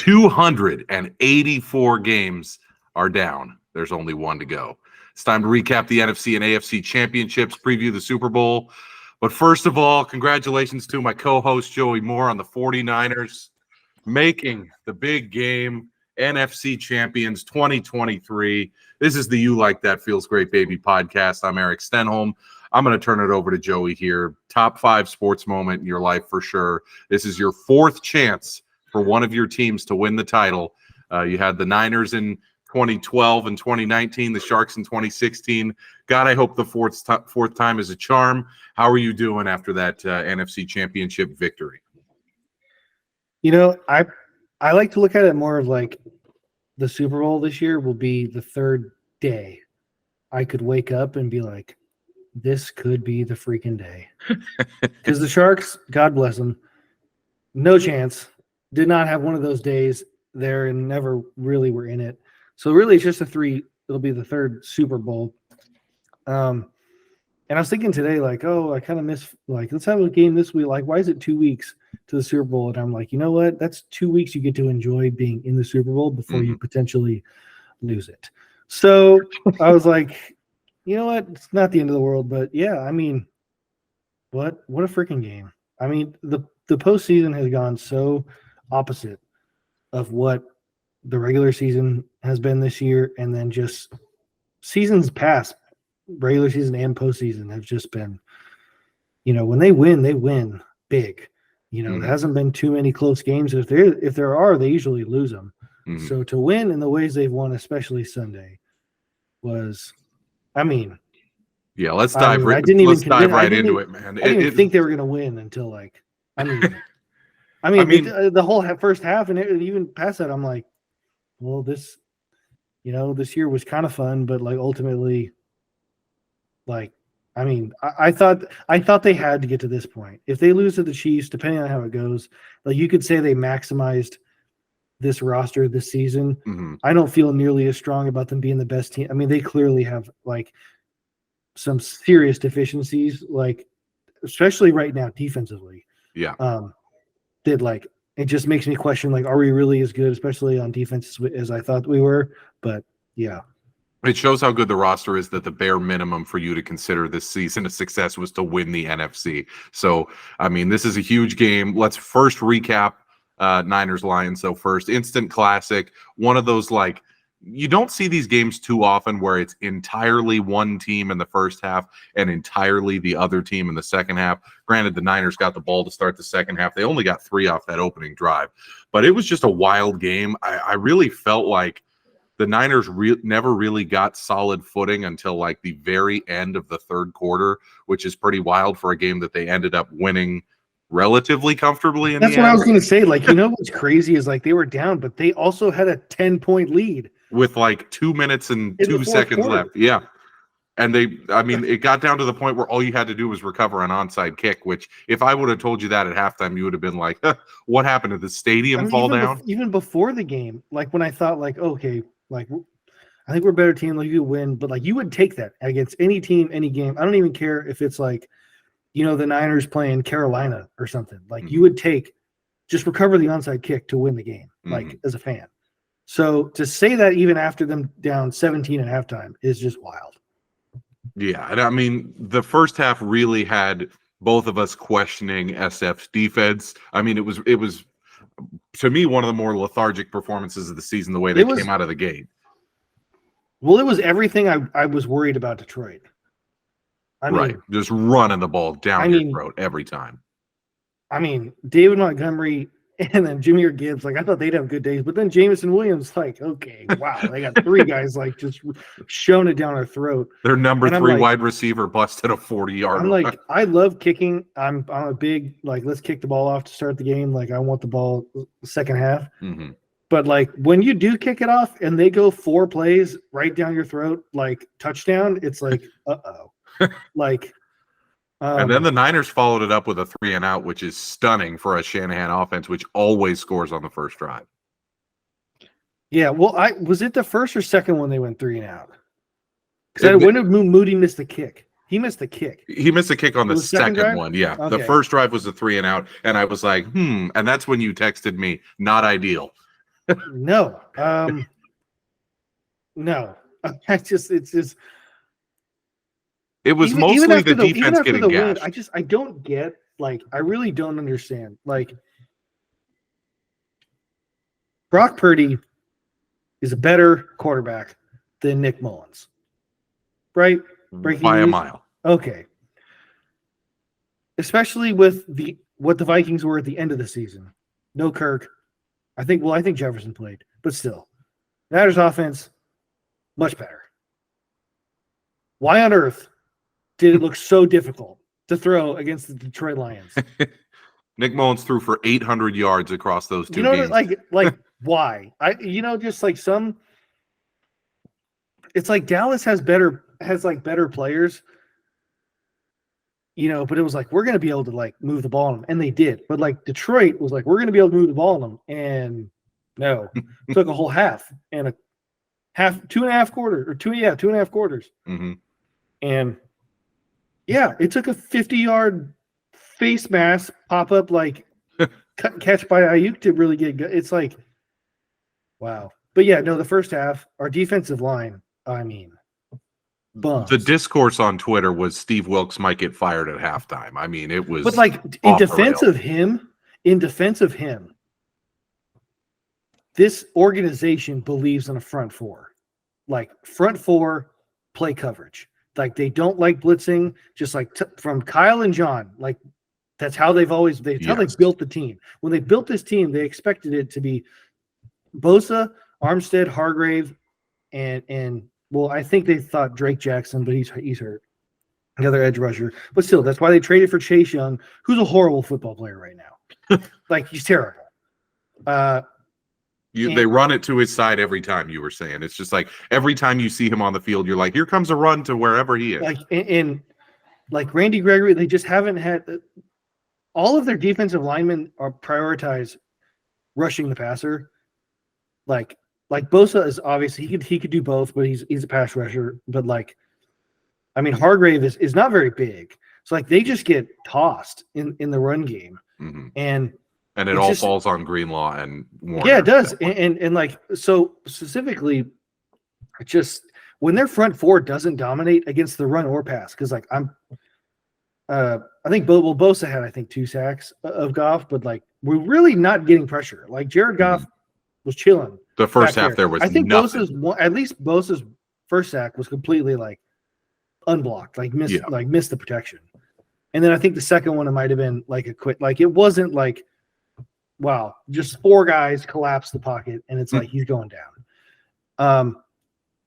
284 games are down. There's only one to go. It's time to recap the NFC and AFC championships, preview the Super Bowl. But first of all, congratulations to my co-host Joey Moore on the 49ers making the big game, NFC champions 2023. This is the You Like That Feels Great Baby podcast. I'm Eric Stenholm. I'm going to turn it over to Joey here. Top 5 sports moment in your life for sure. This is your 4th chance for one of your teams to win the title. You had the Niners in 2012 and 2019, the Sharks in 2016. God, I hope the fourth time is a charm. How are you doing after that NFC championship victory? You know, I like to look at it more of like the Super Bowl this year will be the 3rd day. I could wake up and be like, this could be the freaking day. Because the Sharks, God bless them, no chance. Did not have one of those days there and never really were in it. So really it's just it'll be the 3rd Super Bowl. And I was thinking today, like, oh, I kind of miss, like, let's have a game this week. Like, why is it 2 weeks to the Super Bowl? And I'm like, you know what? That's 2 weeks you get to enjoy being in the Super Bowl before you potentially lose it. So I was like, you know what? It's not the end of the world, but yeah, I mean, what a freaking game. I mean, the postseason has gone so opposite of what the regular season has been this year, and then just seasons past, regular season and postseason have just been, you know, when they win big. You know, there hasn't been too many close games. If there are, they usually lose them. So to win in the ways they've won, especially Sunday, was, I mean, yeah. Let's dive right into it, man. I didn't even think they were going to win until like, I mean, the whole first half and even past that, I'm like, well, this year was kind of fun, but like ultimately, like, I mean, I thought they had to get to this point. If they lose to the Chiefs, depending on how it goes, like you could say they maximized this roster this season. I don't feel nearly as strong about them being the best team. I mean, they clearly have like some serious deficiencies, like especially right now defensively. Yeah. It just makes me question, like, are we really as good, especially on defense, as I thought we were? But yeah. It shows how good the roster is that the bare minimum for you to consider this season a success was to win the NFC. So, I mean, this is a huge game. Let's first recap Niners-Lions. So first, instant classic. One of those, like, you don't see these games too often where it's entirely one team in the first half and entirely the other team in the second half. Granted, the Niners got the ball to start the second half. They only got 3 off that opening drive. But it was just a wild game. I really felt like the Niners never really got solid footing until like the very end of the 3rd quarter, which is pretty wild for a game that they ended up winning relatively comfortably. That's what I was going to say. Like, you know what's crazy is like they were down, but they also had a 10-point lead with like 2 minutes and 2 seconds left. Yeah. And it got down to the point where all you had to do was recover an onside kick, which if I would have told you that at halftime, you would have been like, what happened? Did the stadium fall down? Even before the game, like when I thought like, okay, like I think we're a better team, like you win, but like you would take that against any team, any game. I don't even care if it's like, you know, the Niners playing Carolina or something. Like you would just recover the onside kick to win the game, like as a fan. So to say that even after them down 17 at halftime is just wild. Yeah, and I mean, the first half really had both of us questioning SF's defense. I mean, it was to me one of the more lethargic performances of the season, the way they came out of the gate. Well, it was everything I was worried about Detroit. I mean, just running the ball down your throat every time. I mean, David Montgomery and then Jahmyr Gibbs, like I thought they'd have good days, but then Jameson Williams, like, okay, wow, they got 3 guys like just shoving it down our throat. Their number 3 wide receiver busted a 40-yarder. I'm like, I love kicking. I'm a big like, let's kick the ball off to start the game. Like, I want the ball second half. But like when you do kick it off and they go 4 plays right down your throat, like touchdown, it's like, like. And then the Niners followed it up with a 3-and-out, which is stunning for a Shanahan offense, which always scores on the first drive. Yeah, well, was it the first or second one they went 3-and-out? Because when did Moody miss the kick? He missed the kick. He missed the kick on the second one. Yeah, okay. The first drive was a 3-and-out, and I was like, and that's when you texted me, not ideal. No. No. It's just It was even mostly after the even defense after getting the win, gashed. I don't get, like, I really don't understand. Like, Brock Purdy is a better quarterback than Nick Mullins, right? Breaking By a news. mile. Okay. Especially with what the Vikings were at the end of the season. No Kirk. I think Jefferson played, but still. Niners offense, much better. Why on earth did it look so difficult to throw against the Detroit Lions? Nick Mullins threw for 800 yards across those two games. Like why? Just like it's like Dallas has better players, but it was like, we're going to be able to like move the ball on them, and they did. But like Detroit was like, we're going to be able to move the ball on them, and no, took a whole half and a half, 2.5 quarters, or 2.5 quarters. Mm-hmm. And yeah, it took a 50-yard face mask pop up, like cut and catch by Ayuk to really get good. It's like, wow. But yeah, no, the first half, our defensive line, I mean, bums. The discourse on Twitter was Steve Wilkes might get fired at halftime. I mean, it was. But like in defense of him, this organization believes in a front four. Like front four play coverage. Like they don't like blitzing, just like from Kyle and John. Like that's how they've always how they built the team. When they built this team, they expected it to be Bosa, Armstead, Hargrave, and well, I think they thought Drake Jackson, but he's hurt. Another edge rusher. But still, that's why they traded for Chase Young, who's a horrible football player right now. Like he's terrible. They run it to his side every time, you were saying. It's just like every time you see him on the field, you're like, here comes a run to wherever he is. Like and like Randy Gregory, they just haven't had all of their defensive linemen are prioritize rushing the passer. Like Bosa is obviously he could do both, but he's a pass rusher. But like, I mean, Hargrave is not very big, so like they just get tossed in the run game, mm-hmm. and it all falls on Greenlaw and Warner. Yeah, it does, and like so specifically, just when their front four doesn't dominate against the run or pass, because like I think Bosa had 2 sacks of Goff, but like we're really not getting pressure. Like Jared Goff was chilling. The first half there was Bosa's first sack was completely like unblocked, like missed the protection. And then I think the second one, it might have been like a quick, like it wasn't like, wow, just 4 guys collapse the pocket and it's like he's going down.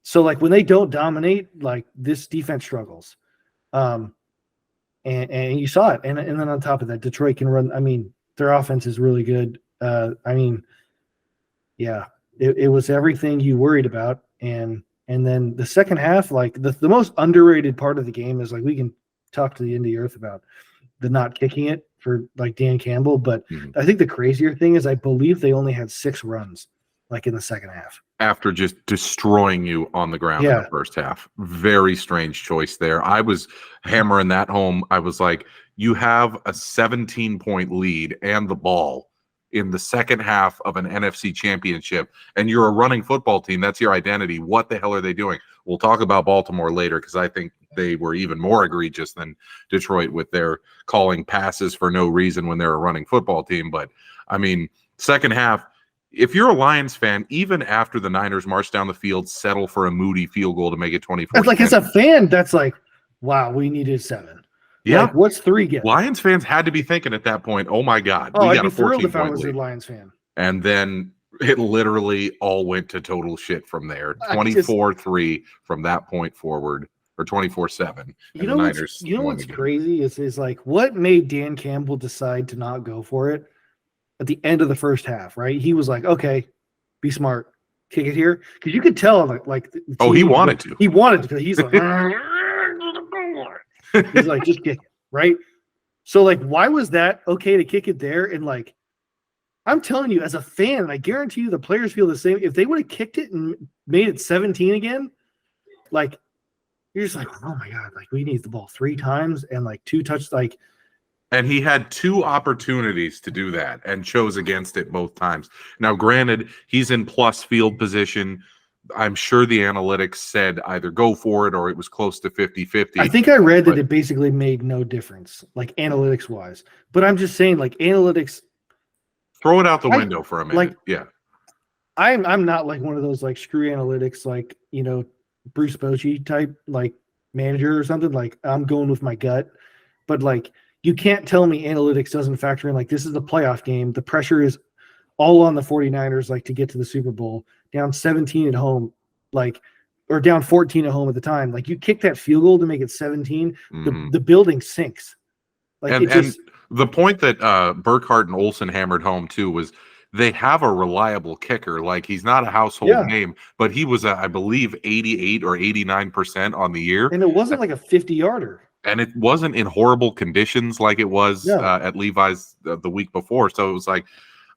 So like when they don't dominate, like this defense struggles. And you saw it. And then on top of that, Detroit can run. I mean, their offense is really good. I mean, yeah, it was everything you worried about. And then the second half, like the most underrated part of the game is like we can talk to the end of the earth about the not kicking it for like Dan Campbell. But I think the crazier thing is I believe they only had 6 runs like in the second half. After just destroying you on the ground in the first half. Very strange choice there. I was hammering that home. I was like, you have a 17-point lead and the ball in the second half of an NFC championship, and you're a running football team. That's your identity. What the hell are they doing? We'll talk about Baltimore later because I think they were even more egregious than Detroit with their calling passes for no reason when they're a running football team. But, I mean, second half, if you're a Lions fan, even after the Niners march down the field, settle for a Moody field goal to make it 24. That's like, as a fan, that's like, wow, we needed 7. Yeah. Like, what's 3 get? Lions fans had to be thinking at that point, oh my God, we got a 14-point lead. lead. A Lions fan. And then it literally all went to total shit from there. 24-3 from that point forward, or 24-7. You know what's crazy is like what made Dan Campbell decide to not go for it at the end of the first half, right? He was like, okay, be smart, kick it here. Because you could tell like he wanted to. He wanted to because he's like he's like, just kick it, right? So like, why was that okay to kick it there? And like, I'm telling you, as a fan, I guarantee you the players feel the same. If they would have kicked it and made it 17 again, like you're just like, oh my God, like we need the ball 3 times and like 2 touch, like And he had 2 opportunities to do that and chose against it both times. Now, granted, he's in plus field position. I'm sure the analytics said either go for it or it was close to 50-50. I think I read that it basically made no difference, like analytics wise. But I'm just saying, like analytics, throw it out the window for a minute. Like, yeah. I'm not like one of those like screw analytics, like, you know, Bruce Bochy type like manager or something. Like I'm going with my gut. But like you can't tell me analytics doesn't factor in. Like this is a playoff game. The pressure is all on the 49ers, like to get to the Super Bowl, down 17 at home, like, or down 14 at home at the time. Like you kick that field goal to make it 17, the building sinks. Like and the point that Burkhardt and Olsen hammered home too was they have a reliable kicker. Like he's not a household name, but he was, I believe, 88 or 89% on the year. And it wasn't like a 50-yarder. And it wasn't in horrible conditions like it was at Levi's the week before. So it was like,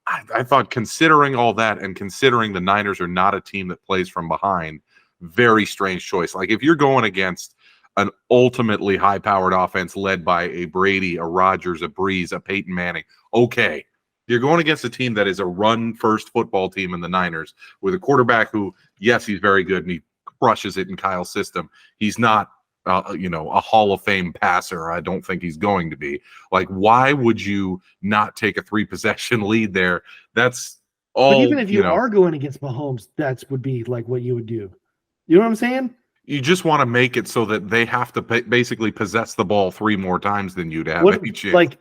I thought, considering all that and considering the Niners are not a team that plays from behind, very strange choice. Like if you're going against an ultimately high-powered offense led by a Brady, a Rodgers, a Breeze, a Peyton Manning, okay. You're going against a team that is a run-first football team in the Niners with a quarterback who, yes, he's very good and he crushes it in Kyle's system. He's not a Hall of Fame passer. I don't think he's going to be. Like, why would you not take a 3-possession lead there? That's all. But even if you are going against Mahomes, that would be like what you would do. You know what I'm saying? You just want to make it so that they have to basically possess the ball 3 more times than you to have any chance.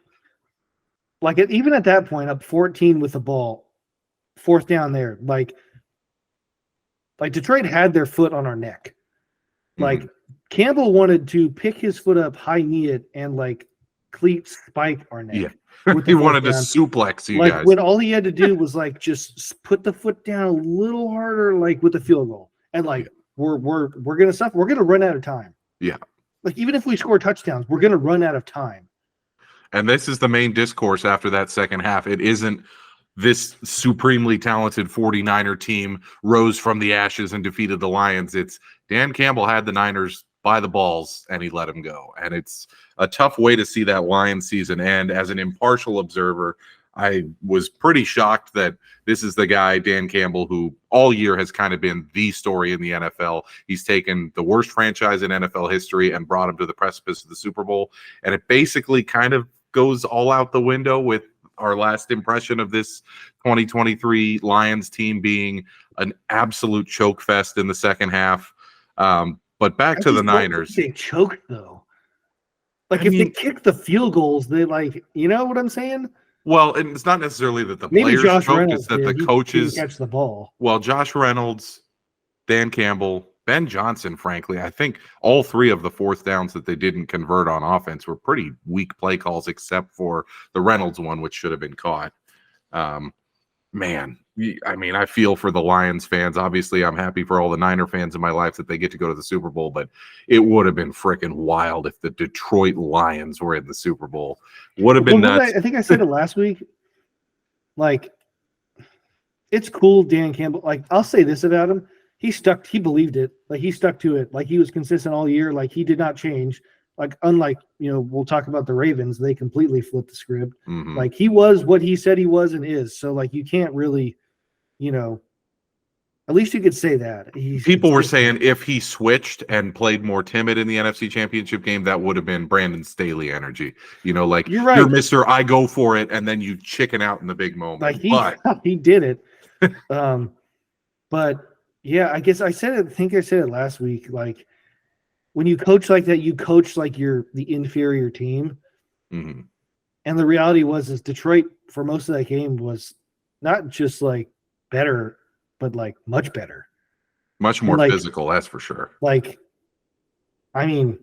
Like even at that point, up 14 with the ball, 4th down there, like Detroit had their foot on our neck. Like Campbell wanted to pick his foot up, high knee it, and like cleat spike our neck. Yeah, he wanted to suplex you guys. When all he had to do was like just put the foot down a little harder, like with the field goal, and like we're gonna suffer. We're gonna run out of time. Yeah, like even if we score touchdowns, we're gonna run out of time. And this is the main discourse after that second half. It isn't this supremely talented 49er team rose from the ashes and defeated the Lions. It's Dan Campbell had the Niners by the balls and he let them go. And it's a tough way to see that Lions season end. As an impartial observer, I was pretty shocked that this is the guy, Dan Campbell, who all year has kind of been the story in the NFL. He's taken the worst franchise in NFL history and brought him to the precipice of the Super Bowl. And it basically kind of goes all out the window with our last impression of this 2023 Lions team being an absolute choke fest in the second half. But back to the Niners. They choked though. Like if they kick the field goals, they like, you know what I'm saying? Well, and it's not necessarily that the Maybe players Josh choked, Reynolds it's that the coaches catch the ball. Well, Josh Reynolds, Dan Campbell, Ben Johnson, frankly, I think all 3 of the 4th downs that they didn't convert on offense were pretty weak play calls, except for the Reynolds one, which should have been caught. Man, I mean, I feel for the Lions fans. Obviously, I'm happy for all the Niner fans in my life that they get to go to the Super Bowl, but it would have been freaking wild if the Detroit Lions were in the Super Bowl. Would have been nuts. I think I said it last week. Like, it's cool, Dan Campbell. Like, I'll say this about him. He believed it. Like, he stuck to it. Like, he was consistent all year. Like, he did not change. Like, unlike, we'll talk about the Ravens, they completely flipped the script. Like, he was what he said he was and is. So, like, you can't really, at least you could say that. People were saying if he switched and played more timid in the NFC Championship game, that would have been Brandon Staley energy. Like, you're right. You're Mr. I go for it, and then you chicken out in the big moment. Like, he did it. But, yeah, I guess I said it last week. Like, when you coach like that, you coach like you're the inferior team. Mm-hmm. And the reality is Detroit, for most of that game, was not just like better, but like much better. Much more physical, that's for sure. Like, I mean,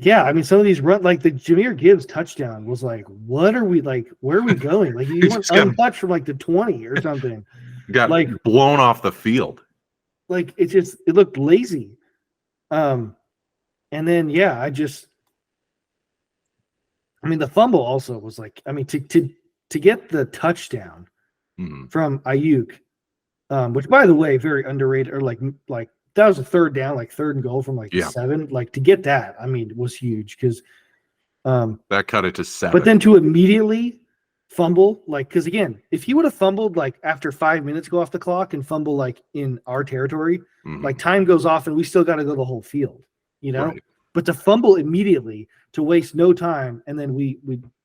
some of these run, like the Jahmyr Gibbs touchdown was like, what are we like? Where are we going? Like, you went untouched from like the 20 or something. Got like blown off the field. Like, it looked lazy. And then the fumble also was like, to get the touchdown from Ayuk, which by the way, very underrated, or like that was a 3rd down, like 3rd and goal from 7. Like, to get that, was huge because That cut it to 7. But then to immediately fumble, like, because again, if he would have fumbled like after 5 minutes go off the clock and fumble like in our territory, like time goes off and we still got to go the whole field, you know. Right. But to fumble immediately, to waste no time, and then we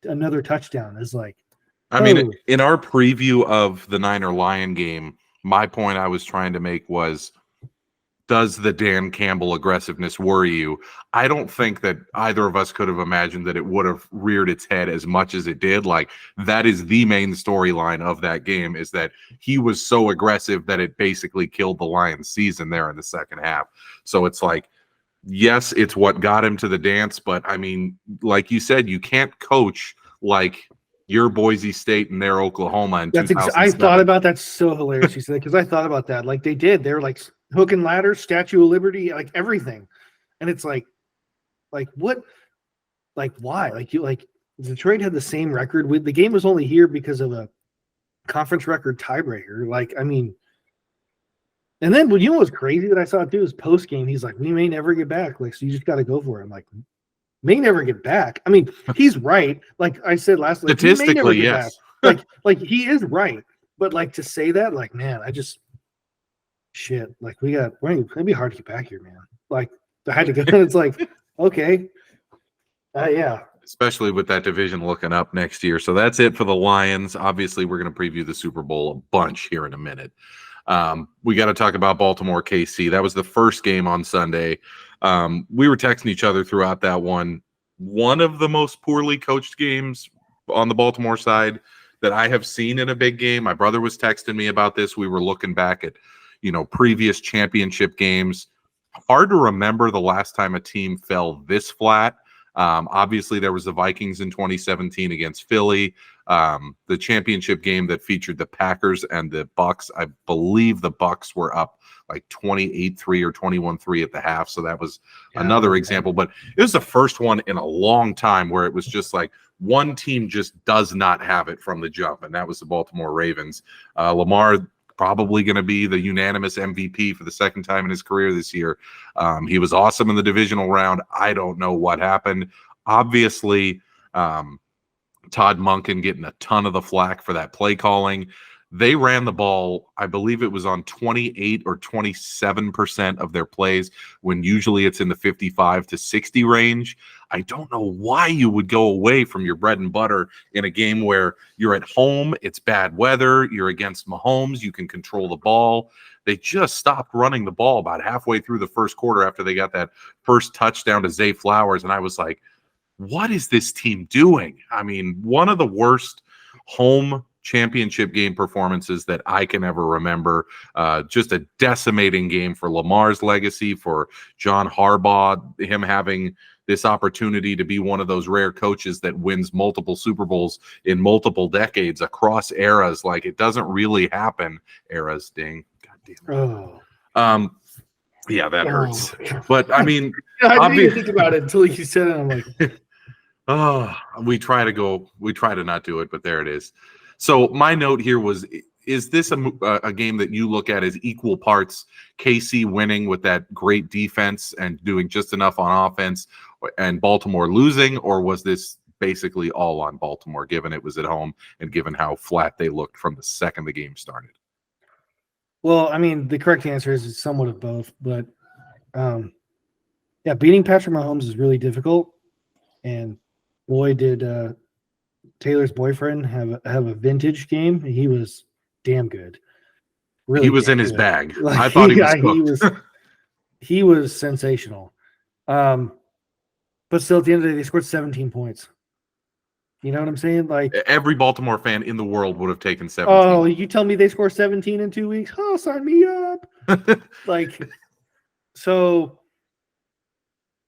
another touchdown is like. I mean, in our preview of the Niner Lion game, my point I was trying to make was, does the Dan Campbell aggressiveness worry you? I don't think that either of us could have imagined that it would have reared its head as much as it did. Like, that is the main storyline of that game, is that he was so aggressive that it basically killed the Lions' season there in the second half. So it's like, yes, it's what got him to the dance, but I mean, like you said, you can't coach like your Boise State and their Oklahoma in 2007. I thought about that. So hilarious you said, because I thought about that. Like they did. They were like hook and ladder, Statue of Liberty, like everything. And it's like what? Like why? Like Detroit had the same record. The game was only here because of a conference record tiebreaker. Like, I mean, and then you know what's crazy that I saw too is post game. He's like, we may never get back. Like, so you just got to go for it. I'm like, may never get back. I mean, he's right. Like I said last week, statistically, yes. Like he is right. But like to say that, like, man, I just shit. Like it'd be hard to get back here, man. Like I had to go. It's like, okay. Yeah. Especially with that division looking up next year. So that's it for the Lions. Obviously, we're going to preview the Super Bowl a bunch here in a minute. We got to talk about Baltimore KC. That was the first game on Sunday. We were texting each other throughout that one. One of the most poorly coached games on the Baltimore side that I have seen in a big game. My brother was texting me about this. We were looking back at, previous championship games. Hard to remember the last time a team fell this flat. Obviously, there was the Vikings in 2017 against Philly. The championship game that featured the Packers and the Bucks. I believe the Bucks were up like 28-3 or 21-3 at the half. So that was another example. But it was the first one in a long time where it was just like one team just does not have it from the jump, and that was the Baltimore Ravens. Lamar probably going to be the unanimous MVP for the second time in his career this year. He was awesome in the divisional round. I don't know what happened. Obviously, Todd Monken getting a ton of the flack for that play calling. They ran the ball, I believe it was on 28 or 27% of their plays, when usually it's in the 55 to 60 range. I don't know why you would go away from your bread and butter in a game where you're at home, it's bad weather, you're against Mahomes, you can control the ball. They just stopped running the ball about halfway through the first quarter after they got that first touchdown to Zay Flowers, and I was like, what is this team doing? I mean, one of the worst home championship game performances that I can ever remember. Just a decimating game for Lamar's legacy, for John Harbaugh, him having this opportunity to be one of those rare coaches that wins multiple Super Bowls in multiple decades across eras. Like, it doesn't really happen. Eras, ding. God damn it. Yeah, that hurts. But I mean, I didn't even think about it until you said it. I'm like, we try to not do it, but there it is. So my note here was, is this a game that you look at as equal parts KC winning with that great defense and doing just enough on offense, and Baltimore losing, or was this basically all on Baltimore, given it was at home and given how flat they looked from the second the game started? Well, I mean, the correct answer is somewhat of both, but beating Patrick Mahomes is really difficult, and boy, did Taylor's boyfriend have a vintage game. He was damn good. Really, he was in his bag. Like, I thought he was sensational. But still, at the end of the day, they scored 17 points. You know what I'm saying? Like, every Baltimore fan in the world would have taken 17. Oh, you tell me they score 17 in 2 weeks? Oh, sign me up. Like, so.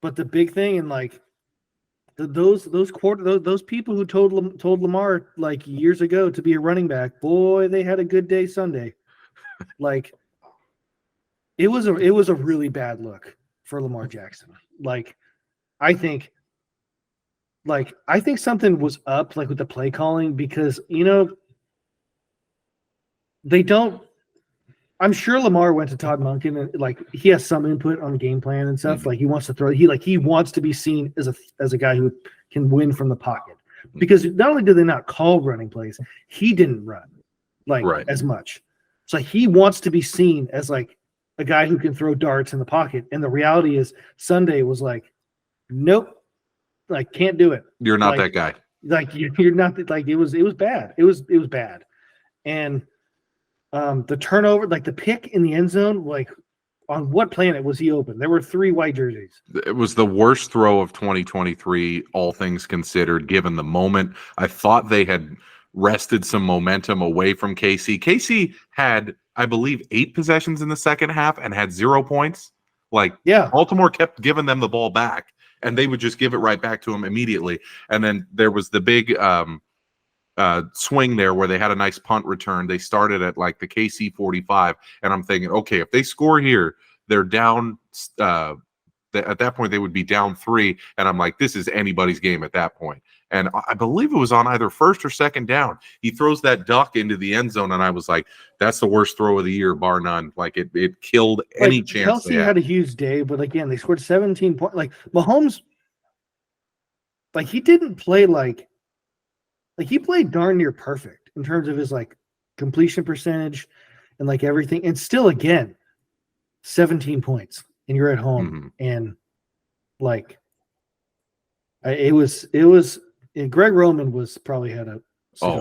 But the big thing, and like, those people who told Lamar like years ago to be a running back, boy, they had a good day Sunday. Like, it was a really bad look for Lamar Jackson. Like, I think something was up, like, with the play calling, because they don't. I'm sure Lamar went to Todd Monken and like he has some input on the game plan and stuff. Mhm. Like he wants to throw. He wants to be seen as a guy who can win from the pocket. Because not only did they not call running plays, he didn't run Right. as much. So he wants to be seen as like a guy who can throw darts in the pocket. And the reality is Sunday was like, nope, like can't do it. You're not Like, that guy. Like you're not like it was bad. It was bad. And the turnover, like the pick in the end zone, like on what planet was he open? There were 3 white jerseys. It was the worst throw of 2023, all things considered, given the moment. I thought they had wrested some momentum away from KC. KC had, I believe, 8 possessions in the second half and had 0 points. Like, Yeah. Baltimore kept giving them the ball back, and they would just give it right back to them immediately. And then there was the big swing there where they had a nice punt return. They started at like the KC 45, and I'm thinking, okay, if they score here, they're down. At that point, they would be down 3, and I'm like, this is anybody's game at that point. And I believe it was on either first or second down. He throws that duck into the end zone, and I was like, that's the worst throw of the year, bar none. Like it killed any chance. Kelsey had a huge day, but again, they scored 17 points. Like Mahomes, like he didn't play like he played darn near perfect in terms of his like completion percentage and like everything. And still, again, 17 points, and you're at home, and like it was. And Greg Roman was probably had a.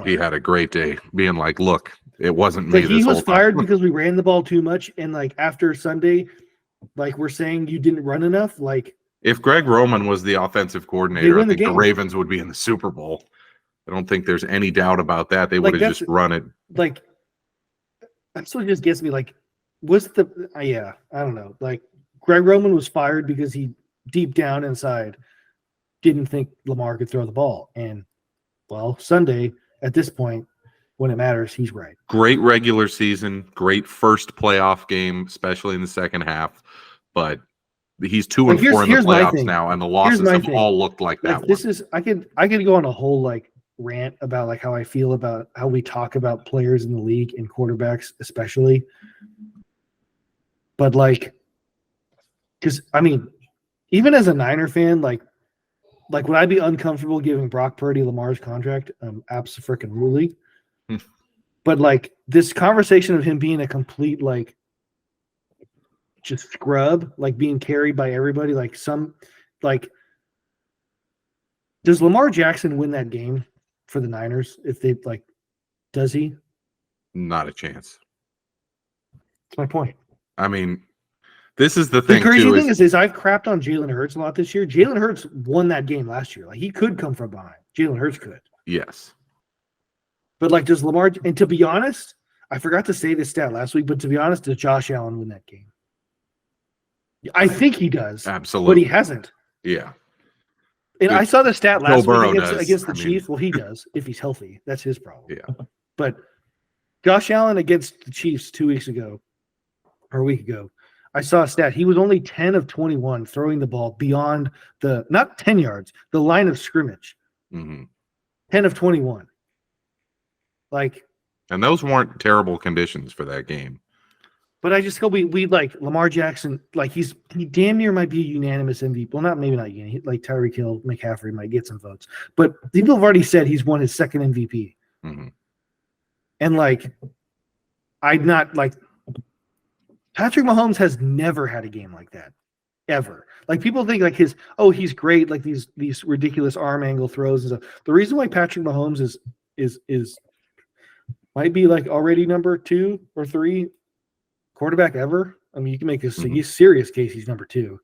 He had a great day, being like, "Look, it wasn't me." Like he was fired because we ran the ball too much, and like after Sunday, like we're saying you didn't run enough. Like if Greg Roman was the offensive coordinator, I think the Ravens would be in the Super Bowl. I don't think there's any doubt about that. They would have just run it. Like that's what just gets me. Like, what's the? I don't know. Like Greg Roman was fired because he deep down inside didn't think Lamar could throw the ball, and well, Sunday at this point, when it matters, he's right. Great regular season, great first playoff game, especially in the second half. But he's 2-4 in the playoffs now, and the losses have all looked like that. This is I could go on a whole like rant about like how I feel about how we talk about players in the league and quarterbacks especially. But like, because I mean, even as a Niner fan, like would I be uncomfortable giving Brock Purdy Lamar's contract? Abso-freaking-lutely. But like this conversation of him being a complete like just scrub, like being carried by everybody, like some like does Lamar Jackson win that game for the Niners if they like does he? Not a chance. That's my point. I mean, this is the thing. The crazy thing is I've crapped on Jalen Hurts a lot this year. Jalen Hurts won that game last year. Like he could come from behind. Jalen Hurts could. Yes. But like does Lamar, and to be honest, I forgot to say this stat last week, but to be honest, does Josh Allen win that game? I think he does. Absolutely. But he hasn't. Yeah. And I saw the stat last week against the Chiefs. Chiefs. Well, he does if he's healthy. That's his problem. Yeah. But Josh Allen against the Chiefs 2 weeks ago or a week ago, I saw a stat. He was only 10 of 21 throwing the ball beyond not 10 yards, the line of scrimmage. 10 of 21. Like, and those weren't terrible conditions for that game. But I just hope we like Lamar Jackson, like he damn near might be a unanimous MVP. Well, maybe not unanimous. Like Tyreek Hill, McCaffrey might get some votes, but people have already said he's won his second MVP. And like, I'm not like Patrick Mahomes has never had a game like that, ever. Like people think like he's great, like these ridiculous arm angle throws and stuff. The reason why Patrick Mahomes is might be like already number 2 or 3 quarterback ever. I mean, you can make a serious case he's number 2.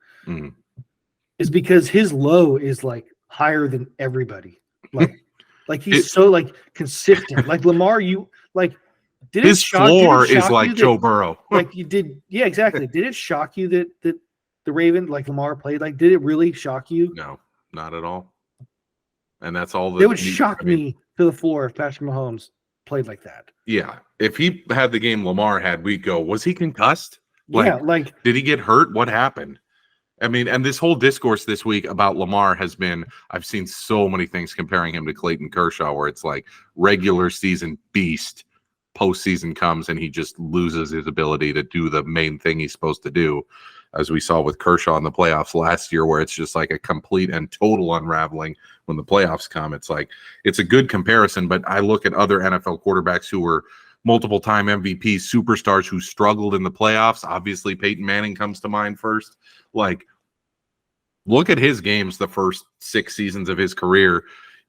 Is because his low is like higher than everybody. Like he's so like consistent. Like Lamar, you like did his floor is like Joe Burrow. Like you did, yeah, exactly. Did it shock you that the Raven like Lamar played? Like, did it really shock you? No, not at all. And that's all. It would shock me to the floor if Patrick Mahomes played like that. Yeah, if he had the game Lamar had, we'd go, was he concussed? Like did he get hurt? What happened? I mean, and this whole discourse this week about Lamar has been, I've seen so many things comparing him to Clayton Kershaw, where it's like regular season beast, postseason comes and he just loses his ability to do the main thing he's supposed to do, as we saw with Kershaw in the playoffs last year, where it's just like a complete and total unraveling when the playoffs come. It's like, it's a good comparison, but I look at other NFL quarterbacks who were multiple-time MVP superstars who struggled in the playoffs. Obviously, Peyton Manning comes to mind first. Like, look at his games the first 6 seasons of his career.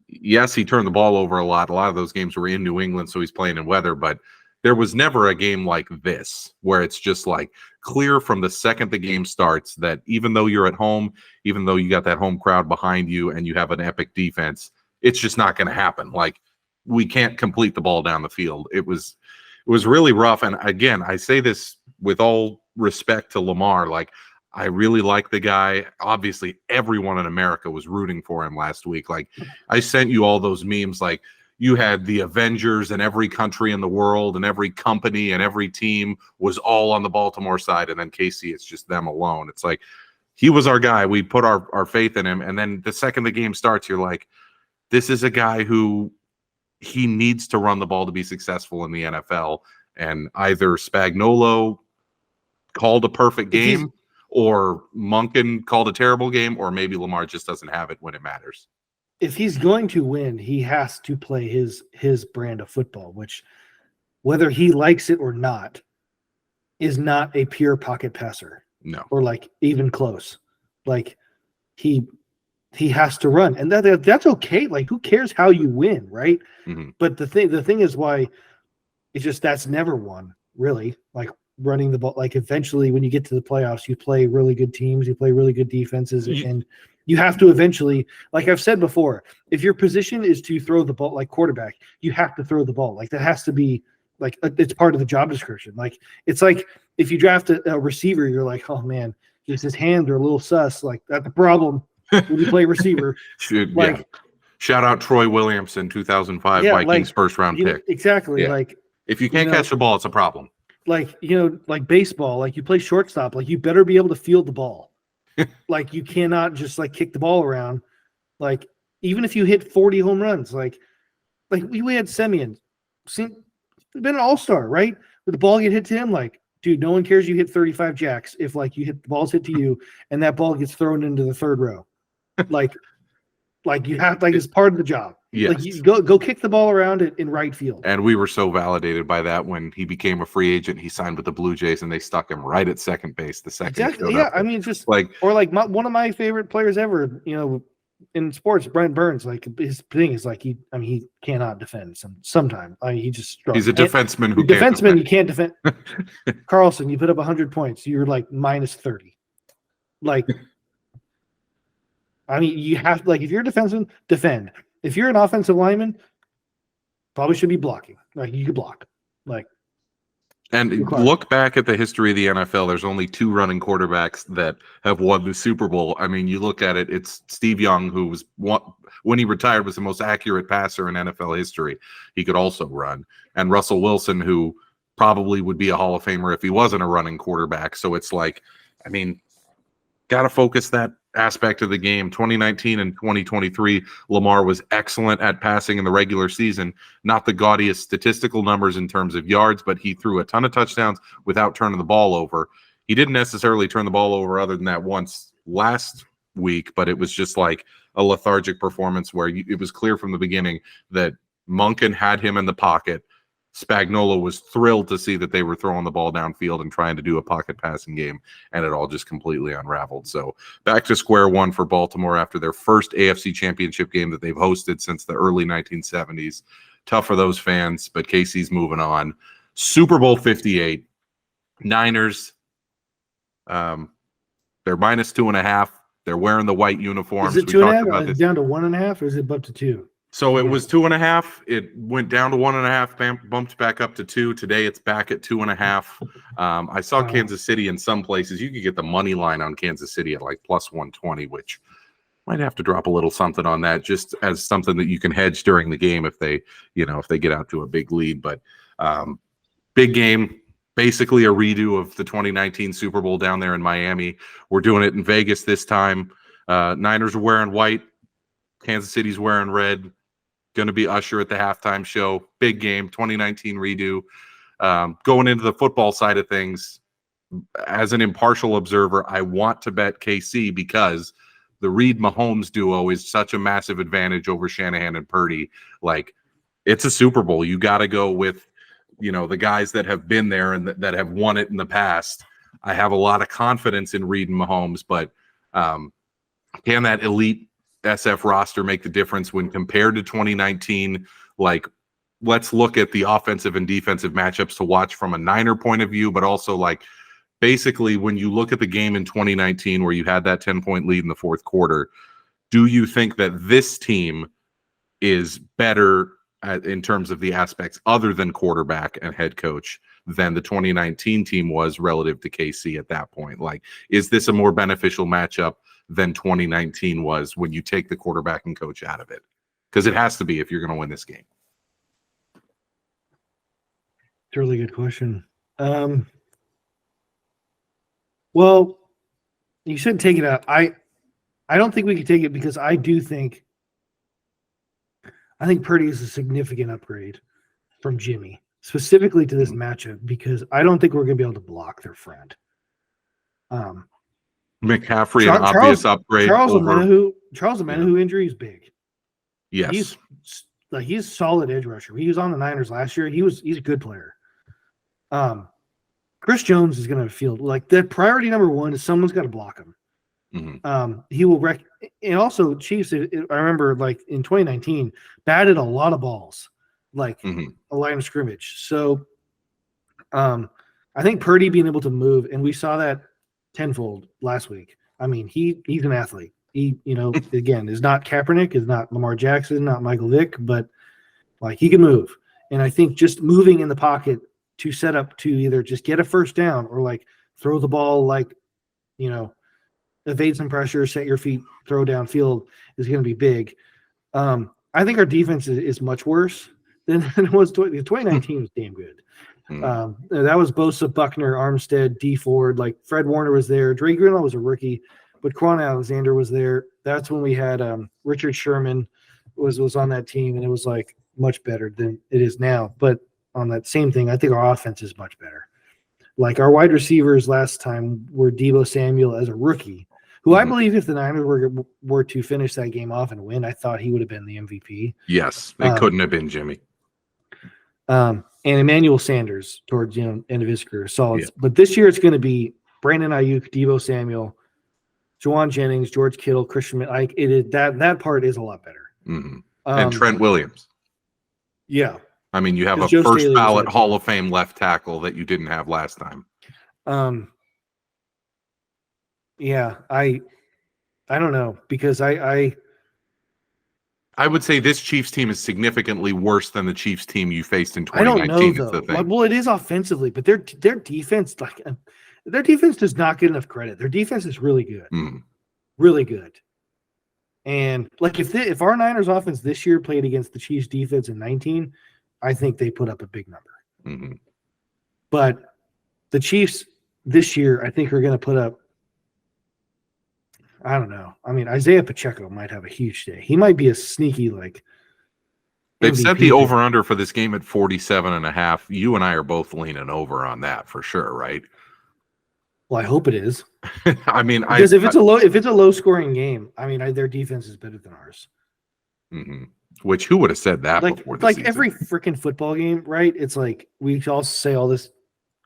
Yes, he turned the ball over a lot. A lot of those games were in New England, so he's playing in weather, but there was never a game like this where it's just like clear from the second the game starts that even though you're at home, even though you got that home crowd behind you and you have an epic defense, it's just not going to happen. Like, we can't complete the ball down the field. It was really rough. And again, I say this with all respect to Lamar. Like, I really like the guy. Obviously, everyone in America was rooting for him last week. Like, I sent you all those memes. Like, you had the Avengers in every country in the world, and every company and every team was all on the Baltimore side. And then KC, it's just them alone. It's like, he was our guy. We put our faith in him. And then the second the game starts, you're like, this is a guy who he needs to run the ball to be successful in the NFL. And either Spagnuolo called a perfect game, or Monken called a terrible game, or maybe Lamar just doesn't have it when it matters. If he's going to win, he has to play his brand of football, which, whether he likes it or not, is not a pure pocket passer. No. Or like even close. Like, he has to run. And that's okay. Like, who cares how you win, right? Mm-hmm. But the thing is why it's just, that's never won, really. Like, running the ball, like, eventually when you get to the playoffs, you play really good teams, you play really good defenses, and you have to eventually, like I've said before, if your position is to throw the ball, like quarterback, you have to throw the ball. Like, that has to be, like, it's part of the job description. Like, it's like if you draft a receiver, you're like, oh man, just his hands are a little sus. Like, that's the problem when you play receiver. Like, yeah. Shout out Troy Williamson, 2005 Vikings first round pick. Exactly. Yeah. Like, if you can't catch the ball, it's a problem. Like, like baseball, like, you play shortstop, like, you better be able to field the ball. Like, you cannot just like kick the ball around. Like, even if you hit 40 home runs, like we had Semien, been an all-star, right? With the ball get hit to him, like, dude, no one cares you hit 35 jacks if, like, you hit the ball's hit to you and that ball gets thrown into the third row. Like you have, like, it's part of the job. Yes. Like, you go kick the ball around in right field. And we were so validated by that when he became a free agent. He signed with the Blue Jays, and they stuck him right at second base the second. Exactly. Yeah, I mean, just like, or like one of my favorite players ever, in sports, Brent Burns. Like, his thing is like, he cannot defend sometimes. I mean, he just struggles. He's a defenseman who you can't defend. Carlson, you put up 100 points, you're like minus 30. Like, I mean, you have, like, if you're a defenseman, defend. If you're an offensive lineman, probably should be blocking. Like, you could block. Like, and look back at the history of the NFL. There's only 2 running quarterbacks that have won the Super Bowl. I mean, you look at it, it's Steve Young, who was when he retired was the most accurate passer in NFL history. He could also run. And Russell Wilson, who probably would be a Hall of Famer if he wasn't a running quarterback. So it's like, I mean, got to focus that aspect of the game. 2019 and 2023, Lamar was excellent at passing in the regular season. Not the gaudiest statistical numbers in terms of yards, but he threw a ton of touchdowns without turning the ball over. He didn't necessarily turn the ball over other than that once last week, but it was just like a lethargic performance where it was clear from the beginning that Monken had him in the pocket. Spagnuolo was thrilled to see that they were throwing the ball downfield and trying to do a pocket passing game, and it all just completely unraveled. So back to square one for Baltimore after their first AFC Championship game that they've hosted since the early 1970s. Tough for those fans, but KC's moving on. Super Bowl 58. Niners, they're minus 2.5. They're wearing the white uniforms. Is it 2.5? Is it down to 1.5, or is it up to 2? So it was 2.5. It went down to 1.5, bumped back up to 2. Today it's back at 2.5. I saw Kansas City in some places. You could get the money line on Kansas City at like plus 120, which might have to drop a little something on that just as something that you can hedge during the game if they get out to a big lead. But big game, basically a redo of the 2019 Super Bowl down there in Miami. We're doing it in Vegas this time. Niners are wearing white. Kansas City's wearing red. going to be Usher at the halftime show. Big game, 2019 redo. Going into the football side of things, as an impartial observer, I want to bet KC because the Reed-Mahomes duo is such a massive advantage over Shanahan and Purdy. Like, it's a Super Bowl. You got to go with, the guys that have been there and that have won it in the past. I have a lot of confidence in Reed and Mahomes, but can that elite SF roster make the difference when compared to 2019? Like, let's look at the offensive and defensive matchups to watch from a Niner point of view, but also like basically when you look at the game in 2019 where you had that 10-point lead in the fourth quarter, do you think that this team is better in terms of the aspects other than quarterback and head coach than the 2019 team was relative to KC at that point? Like, is this a more beneficial matchup than 2019 was when you take the quarterback and coach out of it? Because it has to be if you're going to win this game. It's a really good question. Well, you shouldn't take it out. I don't think we can take it because I think Purdy is a significant upgrade from Jimmy, specifically to this matchup, because I don't think we're going to be able to block their friend. McCaffrey, an obvious upgrade. Charles Omenihu injury is big. Yes. He's a solid edge rusher. He was on the Niners last year. He's a good player. Chris Jones is going to field. Like, the priority number one is someone's got to block him. Mm-hmm. He will and also Chiefs, I remember, like, in 2019, batted a lot of balls, like a line of scrimmage. So I think Purdy being able to move, and we saw that tenfold last week. I mean, he's an athlete. He, again, is not Kaepernick, is not Lamar Jackson, not Michael Vick, but like, he can move. And I think just moving in the pocket to set up to either just get a first down or like throw the ball, like, evade some pressure, set your feet, throw downfield is going to be big. I think our defense is much worse than it was. 2019 was damn good. That was Bosa, Buckner, Armstead, D Ford. Like, Fred Warner was there. Dre Greenlaw was a rookie, but Quan Alexander was there. That's when we had Richard Sherman was on that team, and it was like much better than it is now. But on that same thing, I think our offense is much better. Like, our wide receivers last time were Deebo Samuel as a rookie, who I believe if the Niners were to finish that game off and win, I thought he would have been the MVP. Yes, it couldn't have been Jimmy. And Emmanuel Sanders towards end of his career, solid. Yeah. But this year it's going to be Brandon Ayuk, Deebo Samuel, Juwan Jennings, George Kittle, Christian. That part is a lot better. And Trent Williams. Yeah. I mean, you have a first ballot Hall of Fame left tackle that you didn't have last time. Yeah, I don't know, because I would say this Chiefs team is significantly worse than the Chiefs team you faced in 2019. I don't know, though. Well, it is offensively, but their defense, their defense does not get enough credit. Their defense is really good, really good. And like, if our Niners offense this year played against the Chiefs defense in 19, I think they put up a big number. But the Chiefs this year, I think, are going to put up, I don't know. I mean, Isaiah Pacheco might have a huge day. He might be a sneaky, like, they've set the over-under for this game at 47.5. You and I are both leaning over on that for sure, right? Well, I hope it is. I mean, because if it's a low-scoring game, I mean, their defense is better than ours. Which, who would have said that before the season? Every freaking football game, right? It's like, we also say all this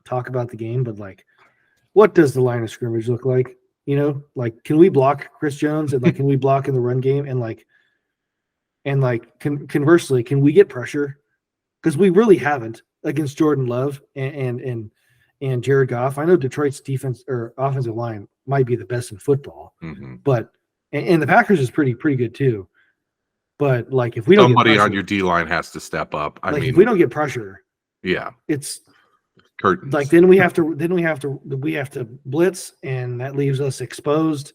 talk about the game, but like, what does the line of scrimmage look like? Like, can we block Chris Jones, and like, can we block in the run game, conversely, can we get pressure? Because we really haven't against Jordan Love and Jared Goff. I know Detroit's defense or offensive line might be the best in football, but and the Packers is pretty good too. But like, if we don't, somebody on your D line has to step up. I mean, if we don't get pressure, it's curtains. Like, then we have to blitz, and that leaves us exposed.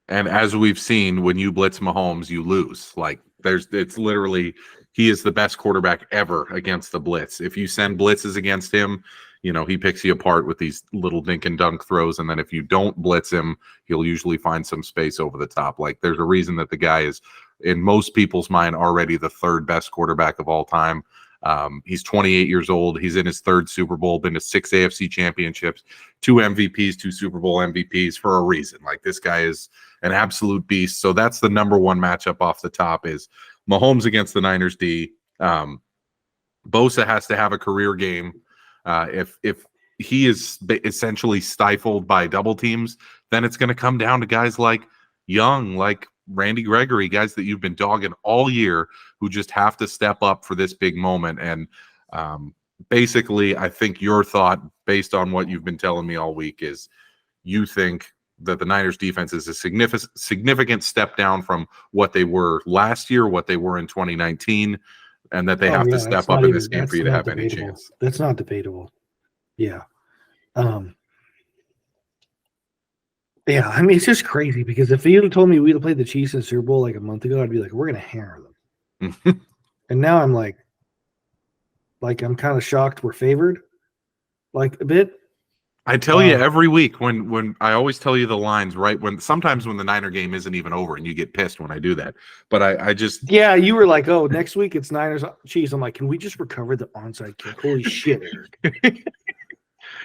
And as we've seen, when you blitz Mahomes, you lose. Like, it's literally, he is the best quarterback ever against the blitz. If you send blitzes against him, he picks you apart with these little dink and dunk throws. And then if you don't blitz him, he'll usually find some space over the top. Like, there's a reason that the guy is in most people's mind, already the third best quarterback of all time. He's 28 years old. He's in his third Super Bowl, been to 6 AFC championships, 2 MVPs, 2 Super Bowl MVPs for a reason. Like, this guy is an absolute beast. So that's the number one matchup off the top is Mahomes against the Niners D. Bosa has to have a career game. If he is essentially stifled by double teams, then it's going to come down to guys like Young, like Randy Gregory, guys that you've been dogging all year who just have to step up for this big moment. And basically, I think your thought, based on what you've been telling me all week, is you think that the Niners defense is a significant step down from what they were last year, what they were in 2019, and that they have to step up in this game for you to have any chance. That's not debatable. Yeah. Yeah, I mean, it's just crazy because if you had told me we'd have played the Chiefs in the Super Bowl like a month ago, I'd be like, we're going to hammer them. And now I'm like I'm kind of shocked we're favored, like, a bit. I tell you every week when I always tell you the lines, right? Sometimes when the Niner game isn't even over and you get pissed when I do that. But I just. Yeah, you were like, oh, next week it's Niners Chiefs. I'm like, can we just recover the onside kick? Holy shit, Eric.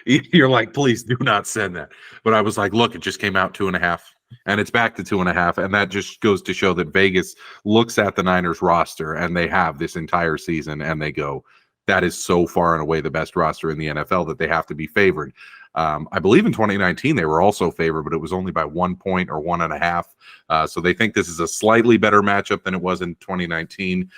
You're like, please do not send that. But I was like, look, it just came out 2.5 and it's back to 2.5. And that just goes to show that Vegas looks at the Niners roster and they have this entire season and they go, that is so far and away the best roster in the NFL that they have to be favored. I believe in 2019 they were also favored, but it was only by 1 point or 1.5. So they think this is a slightly better matchup than it was in 2019.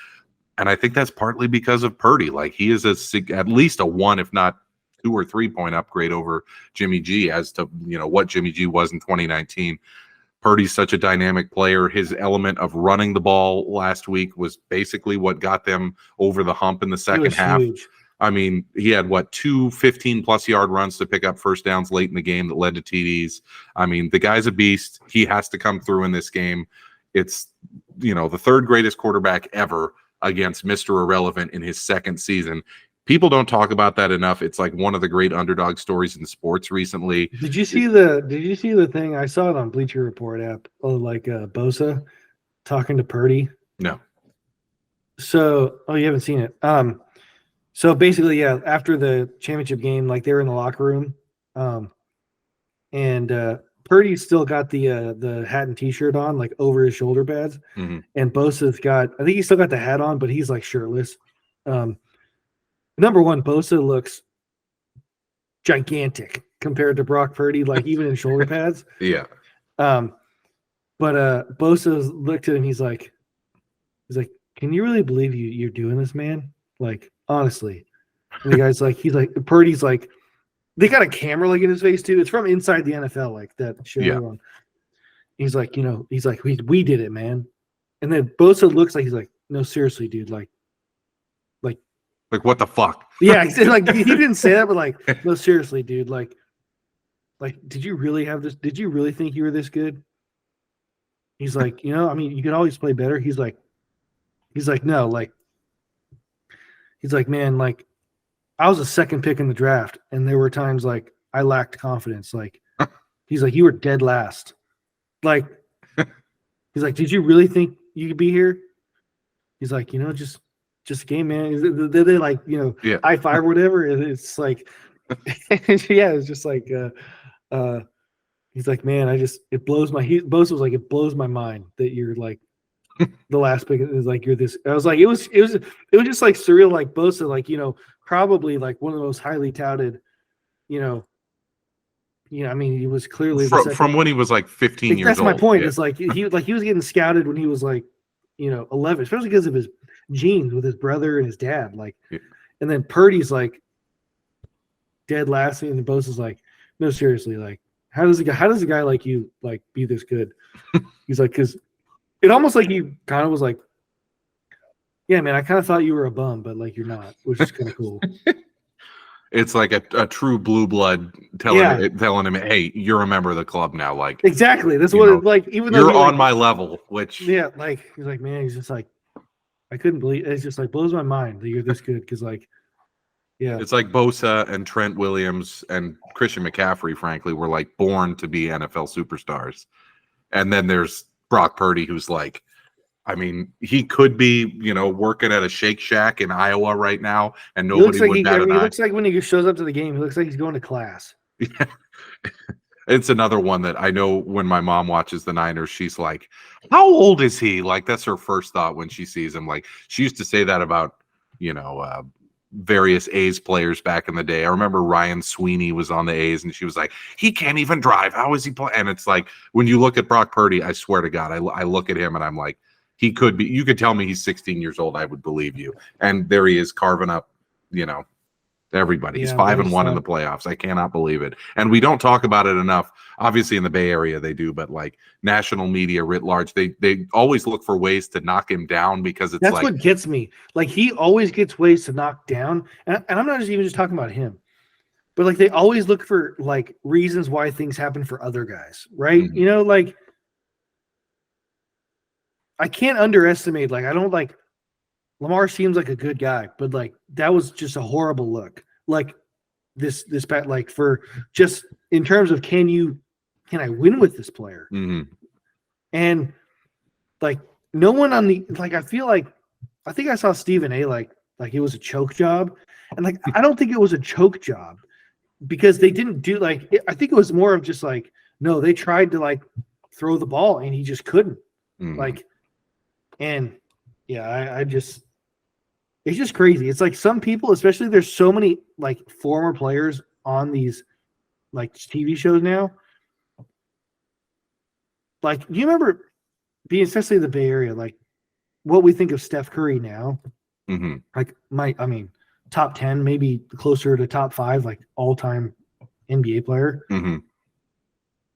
And I think that's partly because of Purdy. Like, he is at least a 1, if not 2 or 3 point upgrade over Jimmy G as to, what Jimmy G was in 2019. Purdy's such a dynamic player. His element of running the ball last week was basically what got them over the hump in the second half. Huge. I mean, he had 2 15-plus yard runs to pick up first downs late in the game that led to TDs. I mean, the guy's a beast. He has to come through in this game. It's, the third greatest quarterback ever against Mr. Irrelevant in his second season. People don't talk about that enough. It's like one of the great underdog stories in sports recently. Did you see the thing? I saw it on Bleacher Report app, Bosa talking to Purdy. No. So, you haven't seen it. So basically, yeah, after the championship game, like, they were in the locker room, and Purdy's still got the hat and T-shirt on, like, over his shoulder pads, and Bosa's I think he's still got the hat on, but he's like shirtless. Number one, Bosa looks gigantic compared to Brock Purdy, like, even in shoulder pads. Yeah. But Bosa looked at him. He's like, can you really believe you're doing this, man? Like, honestly. And the guy's like, Purdy's like, they got a camera like in his face too. It's from Inside the NFL, like that show. Yeah. He's like, we did it, man. And then Bosa looks like he's like, no, seriously, dude, like what the fuck? Yeah, he said, like, he didn't say that, but like, no, seriously, dude, like, did you really have this? Did you really think you were this good? He's like, I mean, you can always play better. He's like, no, like, he's like, man, like, I was a second pick in the draft, and there were times like I lacked confidence. Like, he's like, you were dead last. Like, he's like, did you really think you could be here? He's like, just a game, man. They like, high five or whatever. And it's like, yeah, it's just like, he's like, man, it blows my. Bosa was like, it blows my mind that you're like the last pick is like you're this. I was like, it was just like surreal, like Bosa, like, probably like one of the most highly touted, I mean, he was clearly from when he was like 15 years old. That's my point. Yeah. It's like he was getting scouted when he was like, 11, especially because of his genes with his brother and his dad. Like, yeah. And then Purdy's like dead last, and Bosa's like, no, seriously, like, how does a guy like you like be this good? He's like, because it almost like he kind of was like, yeah, man, I kind of thought you were a bum, but like you're not, which is kind of cool. It's like a true blue blood telling him, hey, you're a member of the club now. Like, exactly. That's what it's like. Even though you're on my level, which like he's like, man, he's just like, I couldn't believe it's just like blows my mind that you're this good because like, yeah, it's like Bosa and Trent Williams and Christian McCaffrey, frankly, were like born to be NFL superstars, and then there's Brock Purdy, who's like, I mean, he could be, working at a Shake Shack in Iowa right now, and He looks nobody like would bat an he eye. looks like when he shows up to the game, he looks like he's going to class. Yeah. It's another one that I know when my mom watches the Niners, she's like, how old is he? Like, that's her first thought when she sees him. Like, she used to say that about, various A's players back in the day. I remember Ryan Sweeney was on the A's, and she was like, he can't even drive. How is he playing? And it's like, when you look at Brock Purdy, I swear to God, I look at him and I'm like, he could be. You could tell me he's 16 years old, I would believe you. And there he is carving up, everybody. He's 5-1 in the playoffs. I cannot believe it. And we don't talk about it enough. Obviously in the Bay Area they do, but like national media writ large, they always look for ways to knock him down because it's that's what gets me. Like he always gets ways to knock down. And I'm not even just talking about him. But like they always look for like reasons why things happen for other guys, right? Mm-hmm. Like I can't underestimate, like I don't like Lamar seems like a good guy, but like that was just a horrible look. Like this bet, like for just in terms of can I win with this player? Mm-hmm. And like no one on the like I think I saw Stephen A like it was a choke job. And like I don't think it was a choke job because they didn't do I think it was more of just like no, they tried to like throw the ball and he just couldn't. Mm-hmm. Like and yeah, I just it's just crazy. It's like some people, especially there's so many like former players on these like TV shows now. Like, do you remember being especially in the Bay Area, like what we think of Steph Curry now? Mm-hmm. Like top 10, maybe closer to top 5, like all-time NBA player. Mm-hmm.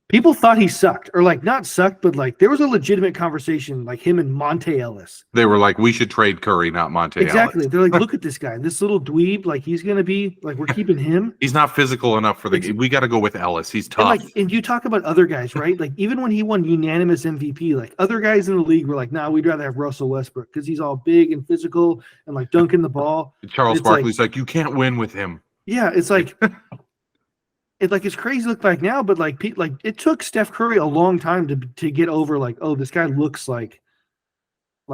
People thought he sucked, or like not sucked, but like there was a legitimate conversation, like him and Monte Ellis. They were like, we should trade Curry, not Monte Exactly. Ellis. They're like, look at this guy, this little dweeb. Like he's gonna be like, we're keeping him. He's not physical enough for the game. We got to go with Ellis. He's tough. And you talk about other guys, right? Like even when he won unanimous MVP, like other guys in the league were like, nah, we'd rather have Russell Westbrook because he's all big and physical and like dunking the ball. Charles Barkley's like, you can't win with him. Yeah, it's like it's crazy to look back now, but like it took Steph Curry a long time to get over like, oh, this guy looks like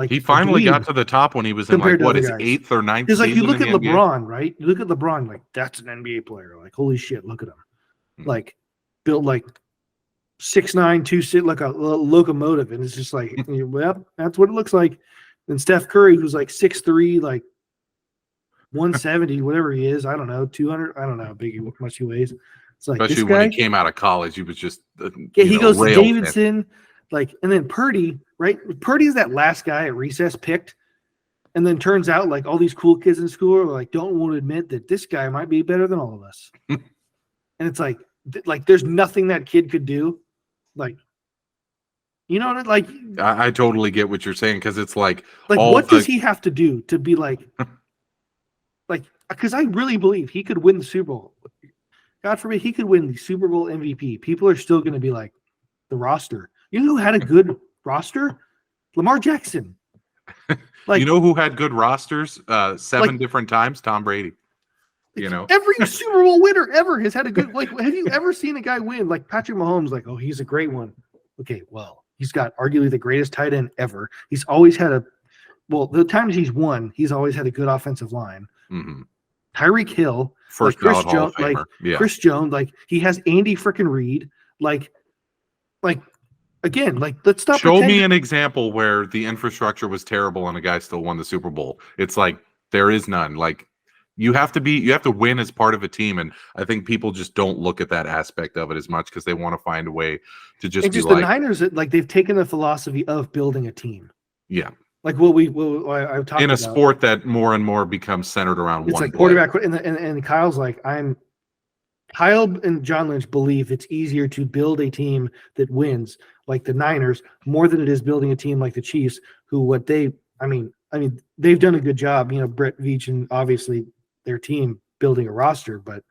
he finally got to the top when he was in like what his 8th or 9th season. Because like you look at LeBron, NBA. Right? You look at LeBron, like that's an NBA player. Like holy shit, look at him, like built like 6'9", 2 like a locomotive, and it's just like, well, that's what it looks like. And Steph Curry, who's like 6'3", like 170, whatever he is, I don't know, 200, I don't know how much he weighs. It's like especially this guy, when he came out of college, he was just he goes to Davidson, like, and then Purdy, right? Purdy is that last guy at recess picked, and then turns out like all these cool kids in school are like don't want to admit that this guy might be better than all of us, and it's like there's nothing that kid could do, like. You know what? Like, I totally get what you're saying because it's like what does he have to do to be like, because I really believe he could win the Super Bowl. God forbid he could win the Super Bowl MVP. People are still going to be like, the roster. You know who had a good roster? Lamar Jackson. Like, you know who had good rosters 7 different times? Tom Brady. Every Super Bowl winner ever has had a good. Like, have you ever seen a guy win like Patrick Mahomes? Like, oh, he's a great one. Okay, well, he's got arguably the greatest tight end ever. He's always had the times he's won, he's always had a good offensive line. Mm-hmm. Tyreek Hill, first Chris ballot Hall of Jones, Famer. Chris Jones, like he has Andy freaking Reid, like again, like let's stop. Show me an example where the infrastructure was terrible and a guy still won the Super Bowl. It's like there is none. Like you have to win as part of a team, and I think people just don't look at that aspect of it as much because they want to find a way to just be the Niners, like they've taken the philosophy of building a team. Yeah. Like I've talked in a about. Sport that more and more becomes centered around one like quarterback, and Kyle's like, Kyle and John Lynch believe it's easier to build a team that wins like the Niners more than it is building a team like the Chiefs, who they've done a good job, Brett Veach and obviously their team building a roster, but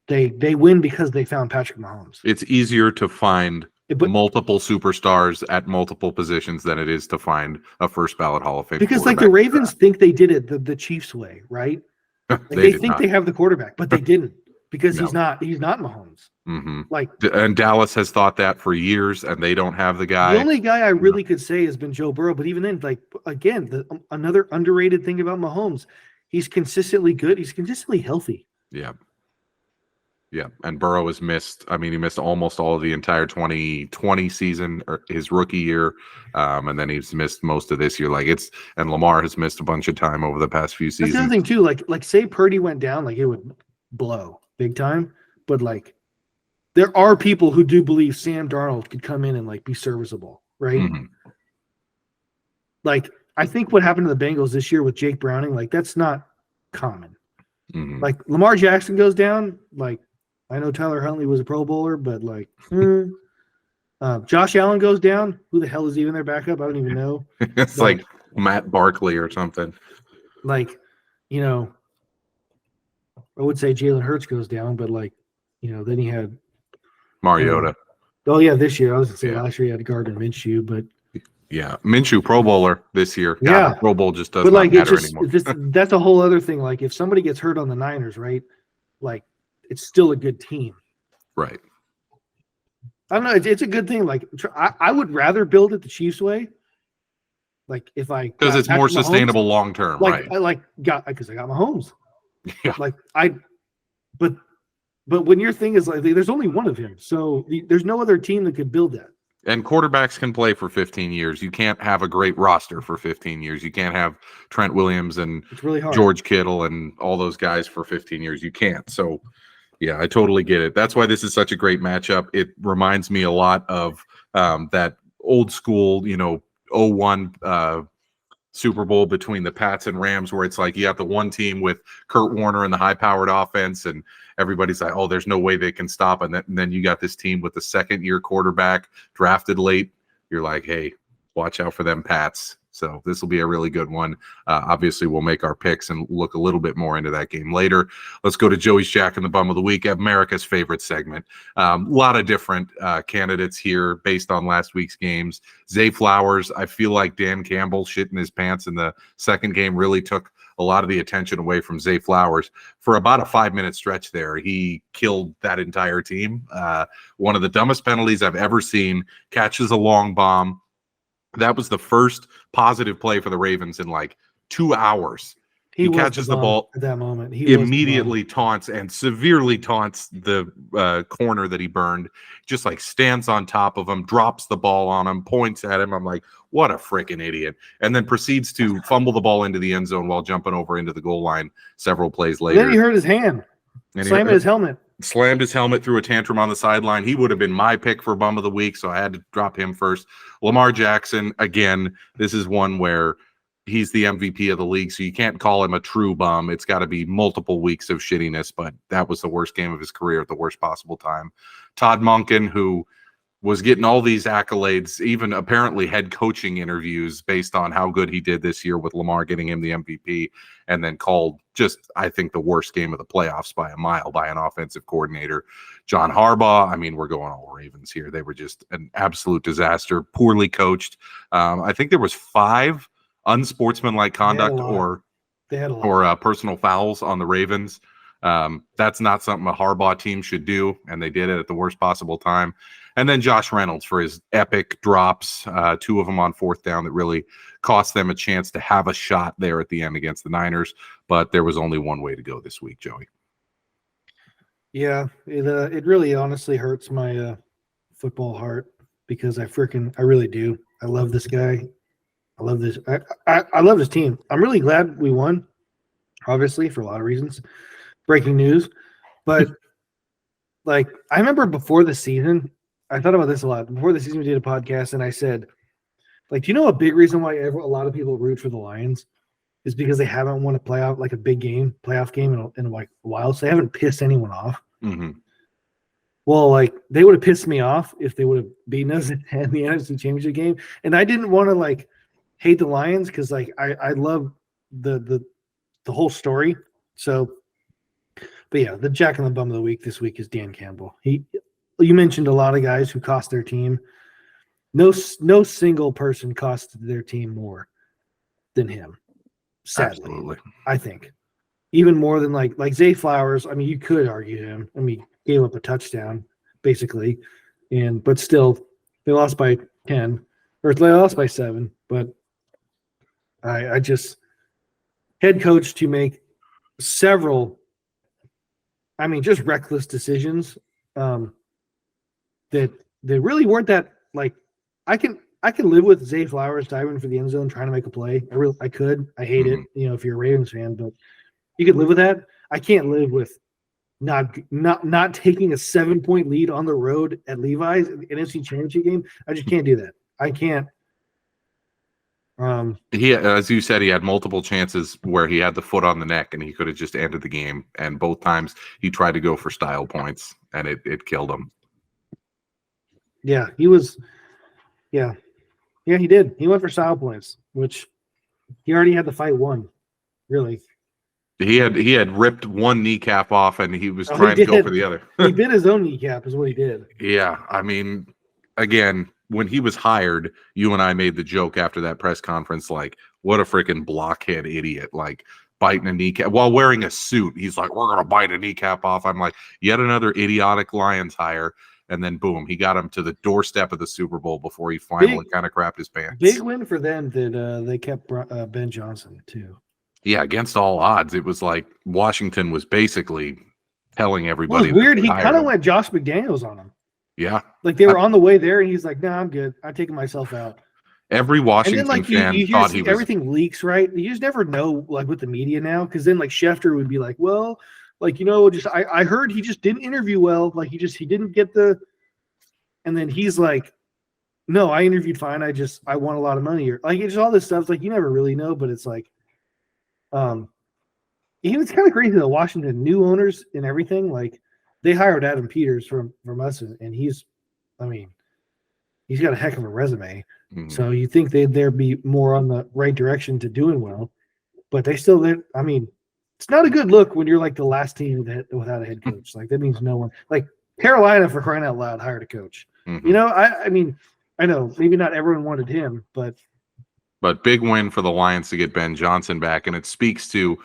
they win because they found Patrick Mahomes. It's easier to find multiple superstars at multiple positions than it is to find a first ballot Hall of Fame. Because like the Ravens think they did it the Chiefs way, right? Like they think they have the quarterback, but they didn't, because No. he's not Mahomes. Like, And Dallas has thought that for years, and they don't have the guy. the only guy I really could say has been Joe Burrow, but even then, like, again, another underrated thing about Mahomes, he's consistently good. He's consistently healthy. Yeah. Yeah. And Burrow has missed, I mean, he missed almost all of the entire 2020 season, or his rookie year. And then he's missed most of this year. And Lamar has missed a bunch of time over the past few That's the other seasons. thing too. Like say Purdy went down, like it would blow big time. But like, there are people who do believe Sam Darnold could come in and like be serviceable, right? Like, I think what happened to the Bengals this year with Jake Browning, like, that's not common. Like, Lamar Jackson goes down, like, I know Tyler Huntley was a Pro Bowler, but like, Josh Allen goes down. Who the hell is even their backup? I don't even know. It's like Matt Barkley or something. Like, you know, I would say Jalen Hurts goes down, but like, you know, then he had Mariota. Oh yeah, this year I was gonna say last year he had Gardner Minshew, but yeah, Minshew Pro Bowler this year. Yeah, the Pro Bowl just does but like not matter anymore. That's a whole other thing. Like, if somebody gets hurt on the Niners, right? Like, it's still a good team, right? I don't know. It's a good thing. Like, I would rather build it the Chiefs way. Like, if I because it's more sustainable long term, like, right? Because I got Mahomes. Yeah. Like but when your thing is like, there's only one of him, so there's no other team that could build that. And quarterbacks can play for 15 years. You can't have a great roster for 15 years. You can't have Trent Williams and It's really hard. George Kittle and all those guys for 15 years. You can't. So, yeah, I totally get it. That's why this is such a great matchup. It reminds me a lot of that old school, 01 Super Bowl between the Pats and Rams, where it's like you have the one team with Kurt Warner and the high-powered offense, and everybody's like, oh, there's no way they can stop. And then you got this team with the second-year quarterback drafted late. You're like, hey, watch out for them Pats. So this will be a really good one. Obviously, we'll make our picks and look a little bit more into that game later. Let's go to Joey's Jack and the Bum of the Week, America's favorite segment. A lot of different candidates here based on last week's games. Zay Flowers, I feel like Dan Campbell shitting his pants in the second game really took a lot of the attention away from Zay Flowers. For about a 5-minute stretch there, he killed that entire team. One of the dumbest penalties I've ever seen, catches a long bomb. That was the first positive play for the Ravens in like 2 hours. He catches the ball at that moment. He immediately taunts and severely taunts the corner that he burned. Just like stands on top of him, drops the ball on him, points at him. I'm like, what a freaking idiot. And then proceeds to fumble the ball into the end zone while jumping over into the goal line several plays later. Then he hurt his hand. Slammed his helmet. Slammed his helmet, threw a tantrum on the sideline. He would have been my pick for Bum of the Week, so I had to drop him first. Lamar Jackson, again, this is one where he's the MVP of the league, so you can't call him a true bum. It's got to be multiple weeks of shittiness, but that was the worst game of his career at the worst possible time. Todd Monken, who was getting all these accolades, even apparently head coaching interviews based on how good he did this year with Lamar getting him the MVP, and then called just, I think, the worst game of the playoffs by a mile by an offensive coordinator. John Harbaugh, I mean, we're going all Ravens here. They were just an absolute disaster, poorly coached. I think there was 5 unsportsmanlike conduct or personal fouls on the Ravens. That's not something a Harbaugh team should do, and they did it at the worst possible time. And then Josh Reynolds for his epic drops, 2 of them on 4th down that really cost them a chance to have a shot there at the end against the Niners. But there was only one way to go this week, Joey. Yeah, it really honestly hurts my football heart because I really do. I love this guy. I love this. I love his team. I'm really glad we won, obviously, for a lot of reasons. Breaking news. But, like, I remember before the season, I thought about this a lot. Before the season, we did a podcast, and I said, like, do you know a big reason why a lot of people root for the Lions is because they haven't won a big playoff game in like a while, so they haven't pissed anyone off. Mm-hmm. Well, like, they would have pissed me off if they would have beaten us in the NFC Championship game, and I didn't want to, like, hate the Lions because, like, I love the whole story. So, but yeah, the Jack and the Bum of the Week this week is Dan Campbell. You mentioned a lot of guys who cost their team. No single person cost their team more than him. Sadly, Absolutely. I think. even more than like Zay Flowers. I mean, you could argue him. I mean, gave up a touchdown basically, but still they lost by 10 or they lost by 7. But I just head coach to make several, I mean, just reckless decisions that really weren't that like I can live with Zay Flowers diving for the end zone trying to make a play. I could. I hate it, if you're a Ravens fan, but you could live with that. I can't live with not taking a 7-point lead on the road at Levi's in the NFC Championship game. I just can't do that. I can't. He, as you said, he had multiple chances where he had the foot on the neck and he could have just ended the game. And both times he tried to go for style points and it killed him. Yeah, he was. Yeah, he did. He went for style points, which he already had the fight won. Really, he had ripped one kneecap off and he was trying to go for the other. He bit his own kneecap, is what he did. Yeah, I mean, again, when he was hired, you and I made the joke after that press conference, like, what a freaking blockhead idiot, like biting a kneecap while wearing a suit. He's like, we're gonna bite a kneecap off. I'm like, yet another idiotic Lions hire. And then boom, he got him to the doorstep of the Super Bowl before he finally kind of crapped his pants. Big win for them that they kept Ben Johnson too. Yeah, against all odds, it was like Washington was basically telling everybody. It was weird. He kind of went Josh McDaniels on him. Yeah, like they were on the way there, and he's like, "No, I'm good. I'm taking myself out." Every Washington fan thought he was. Everything leaks, right? You just never know, like with the media now, because then like Schefter would be like, "Well, like just I heard he just didn't interview well. Like he didn't get the," and then he's like, "No, I interviewed fine. I want a lot of money." Or like it's all this stuff. It's like you never really know, but it's like, he was kind of crazy that Washington new owners and everything. Like they hired Adam Peters from us, and he's got a heck of a resume. Mm-hmm. So you think they'd be more on the right direction to doing well, but they still. It's not a good look when you're like the last team without a head coach. Like that means no one. Like Carolina, for crying out loud, hired a coach. Mm-hmm. I know maybe not everyone wanted him, but big win for the Lions to get Ben Johnson back, and it speaks to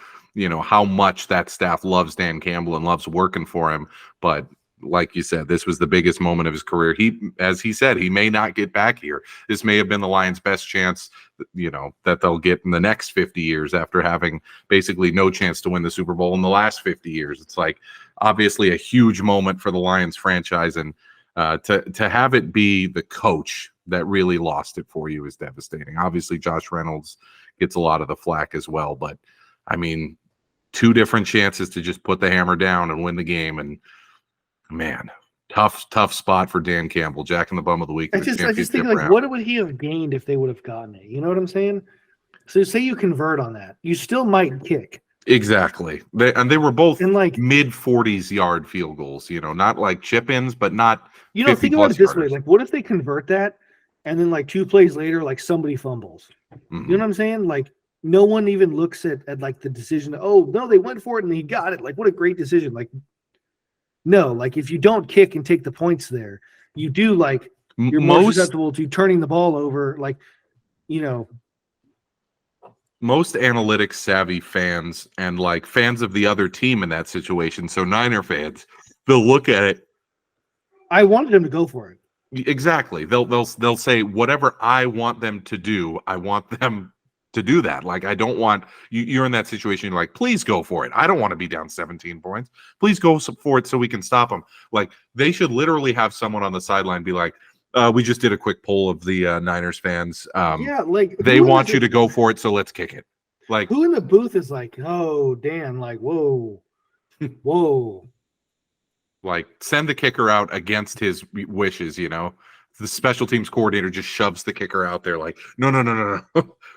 how much that staff loves Dan Campbell and loves working for him. But like you said, this was the biggest moment of his career. As he said, he may not get back here. This may have been the Lions' best chance, that they'll get in the next 50 years after having basically no chance to win the Super Bowl in the last 50 years. It's like obviously a huge moment for the Lions franchise, and to have it be the coach that really lost it for you is devastating. Obviously, Josh Reynolds gets a lot of the flack as well, but I mean, 2 different chances to just put the hammer down and win the game, and man, tough spot for Dan Campbell, Jack in the Bum of the Week. I just think like, what would he have gained if they would have gotten it? You know what I'm saying? So say you convert on that, you still might kick. Exactly. They were both in like mid-40s yard field goals. Not like chip-ins, but not. Think about it this way: like, what if they convert that, and then like 2 plays later, like somebody fumbles? Mm-hmm. You know what I'm saying? Like no one even looks at like the decision. Oh no, they went for it and he got it. Like what a great decision! Like. No, like if you don't kick and take the points there, you do like you're more susceptible to turning the ball over. Like, most analytics savvy fans and like fans of the other team in that situation. So Niner fans, they'll look at it. I wanted them to go for it. Exactly. They'll say whatever I want them to do. I want them to do that. Like, I don't want you're in that situation. You're like, please go for it. I don't want to be down 17 points. Please go for it so we can stop them. Like, they should literally have someone on the sideline be like, we just did a quick poll of the Niners fans. Like they want you to go for it, so let's kick it. Like, who in the booth is like, oh, Dan, like, whoa. Like, send the kicker out against his wishes, The special teams coordinator just shoves the kicker out there like, no.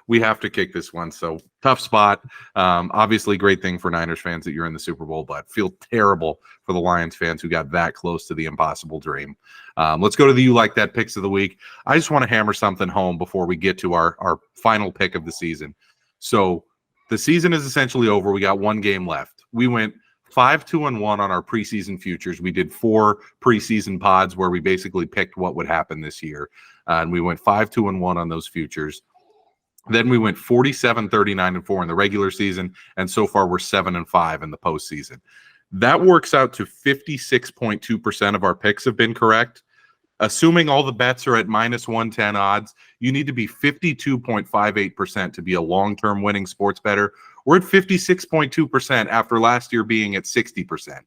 We have to kick this one. So tough spot. Obviously, great thing for Niners fans that you're in the Super Bowl, but feel terrible for the Lions fans who got that close to the impossible dream. Let's go to the You Like That picks of the week. I just want to hammer something home before we get to our final pick of the season. So the season is essentially over. We got 1 game left. We went 5-2-1 on our preseason futures. We did 4 preseason pods where we basically picked what would happen this year. And we went 5-2-1 on those futures. Then we went 47, 39, and 4 in the regular season, and so far we're 7 and 5 in the postseason. That works out to 56.2% of our picks have been correct. Assuming all the bets are at minus 110 odds, you need to be 52.58% to be a long-term winning sports bettor. We're at 56.2% after last year being at 60%.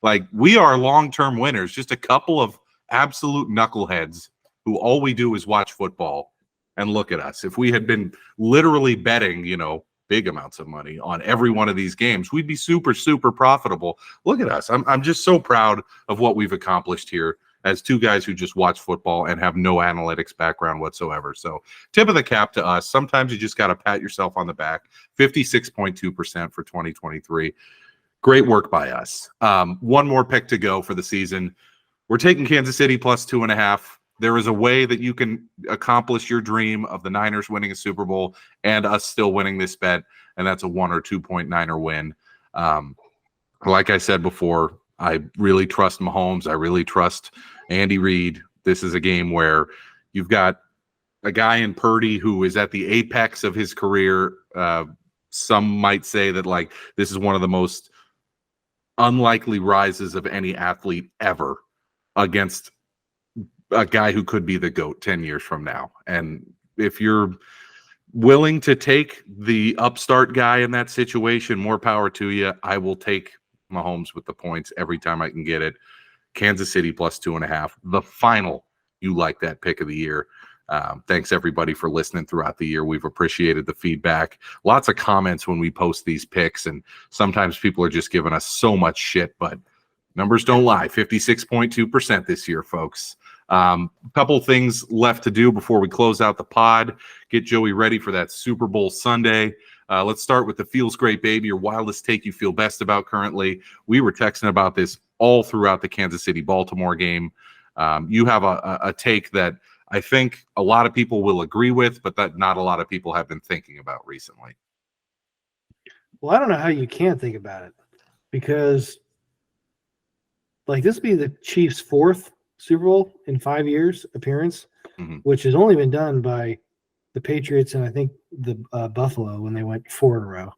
Like, we are long-term winners, just a couple of absolute knuckleheads who all we do is watch football. And look at us. If we had been literally betting, big amounts of money on every one of these games, we'd be super, super profitable. Look at us. I'm just so proud of what we've accomplished here as two guys who just watch football and have no analytics background whatsoever. So tip of the cap to us. Sometimes you just got to pat yourself on the back. 56.2% for 2023. Great work by us. One more pick to go for the season. We're taking Kansas City plus 2.5. There is a way that you can accomplish your dream of the Niners winning a Super Bowl and us still winning this bet, and that's a 1 or 2.9er win. Like I said before, I really trust Mahomes. I really trust Andy Reid. This is a game where you've got a guy in Purdy who is at the apex of his career. Some might say that, like, this is one of the most unlikely rises of any athlete ever against a guy who could be the GOAT 10 years from now. And if you're willing to take the upstart guy in that situation, more power to you. I will take Mahomes with the points every time I can get it. Kansas City plus 2.5. The final, you like that pick of the year. Thanks everybody for listening throughout the year. We've appreciated the feedback. Lots of comments when we post these picks, and sometimes people are just giving us so much shit, but numbers don't lie. 56.2% this year, folks. Couple things left to do before we close out the pod. Get Joey ready for that Super Bowl Sunday. Let's start with the feels great, baby. Your wildest take you feel best about currently. We were texting about this all throughout the Kansas City-Baltimore game. You have a take that I think a lot of people will agree with, but that not a lot of people have been thinking about recently. Well, I don't know how you can't think about it, because like this would be the Chiefs' fourth Super Bowl in 5 years appearance, which has only been done by the Patriots and I think the Buffalo when they went 4 in a row.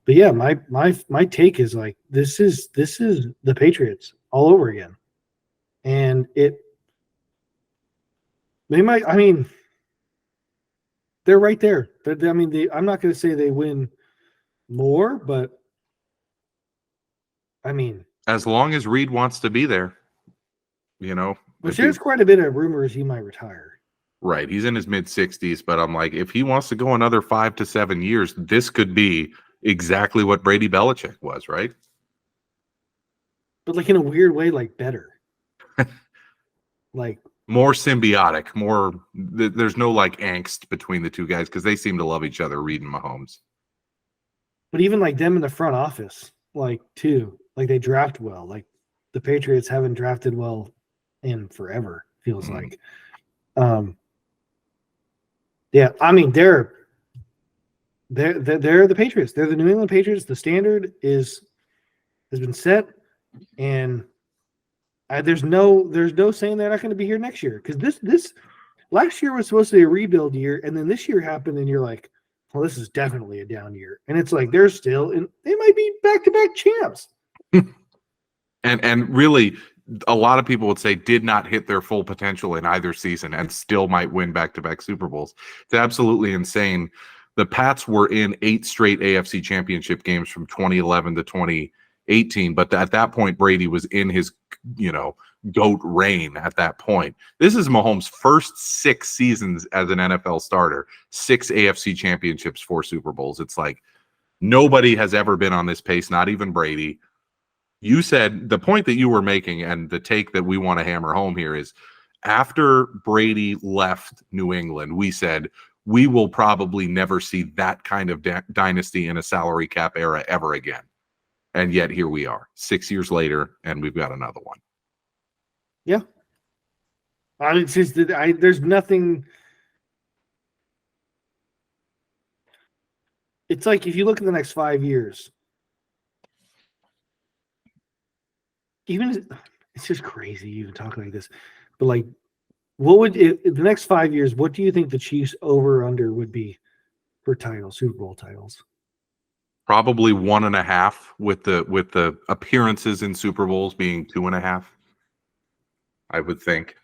But yeah, my take is like this is the Patriots all over again, and they might. I mean, they're right there. But I mean, I'm not going to say they win more, but I mean, as long as Reid wants to be there. Which there's quite a bit of rumors he might retire. Right. He's in his mid-60s, but I'm like, if he wants to go another 5 to 7 years, this could be exactly what Brady Belichick was, right? But like in a weird way, like better. Like more symbiotic, there's no like angst between the two guys because they seem to love each other, Reid and Mahomes. But even like them in the front office, like too, like they draft well. Like the Patriots haven't drafted well in forever, feels like. Yeah, I mean they're the Patriots. They're the New England Patriots. The standard has been set, and there's no saying they're not going to be here next year, because this last year was supposed to be a rebuild year, and then this year happened, and you're like, well, this is definitely a down year, and it's like they're still in. They might be back-to-back champs. And really, a lot of people would say did not hit their full potential in either season and still might win back-to-back Super Bowls. It's absolutely insane. The Pats were in 8 straight AFC championship games from 2011 to 2018, but at that point, Brady was in his, GOAT reign at that point. This is Mahomes' first 6 seasons as an NFL starter, 6 AFC championships, 4 Super Bowls. It's like nobody has ever been on this pace, not even Brady. You said the point that you were making, and the take that we want to hammer home here is after Brady left New England, we said we will probably never see that kind of dynasty in a salary cap era ever again. And yet here we are 6 years later, and we've got another one. Yeah. It's just there's nothing. It's like if you look at the next 5 years, even it's just crazy even talking like this, but like What would the next 5 years? What do you think the Chiefs over or under would be for titles, Super Bowl titles? Probably 1.5 with the appearances in Super Bowls being 2.5. I would think.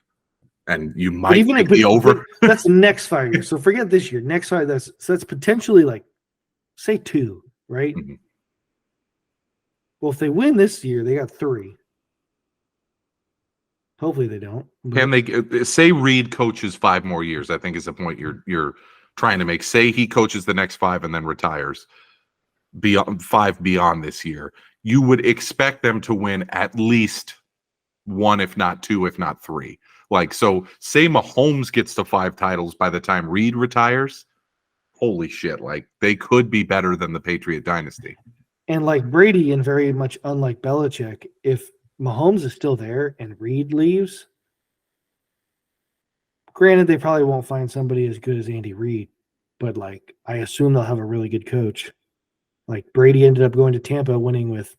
And you But might even take the over. that's the next 5 years. So forget this year. Next 5, that's potentially like say 2, right? Mm-hmm. Well, if they win this year, they got 3. Hopefully they don't. Can they say Reed coaches 5 more years? I think is the point you're trying to make. Say he coaches the next 5 and then retires beyond 5 beyond this year. You would expect them to win at least 1, if not 2, if not 3. Like, so say Mahomes gets to 5 titles by the time Reed retires. Holy shit. Like, they could be better than the Patriot dynasty. And like Brady, and very much unlike Belichick, if Mahomes is still there and Reed leaves, granted, they probably won't find somebody as good as Andy Reid, but like I assume they'll have a really good coach. Like Brady ended up going to Tampa, winning with,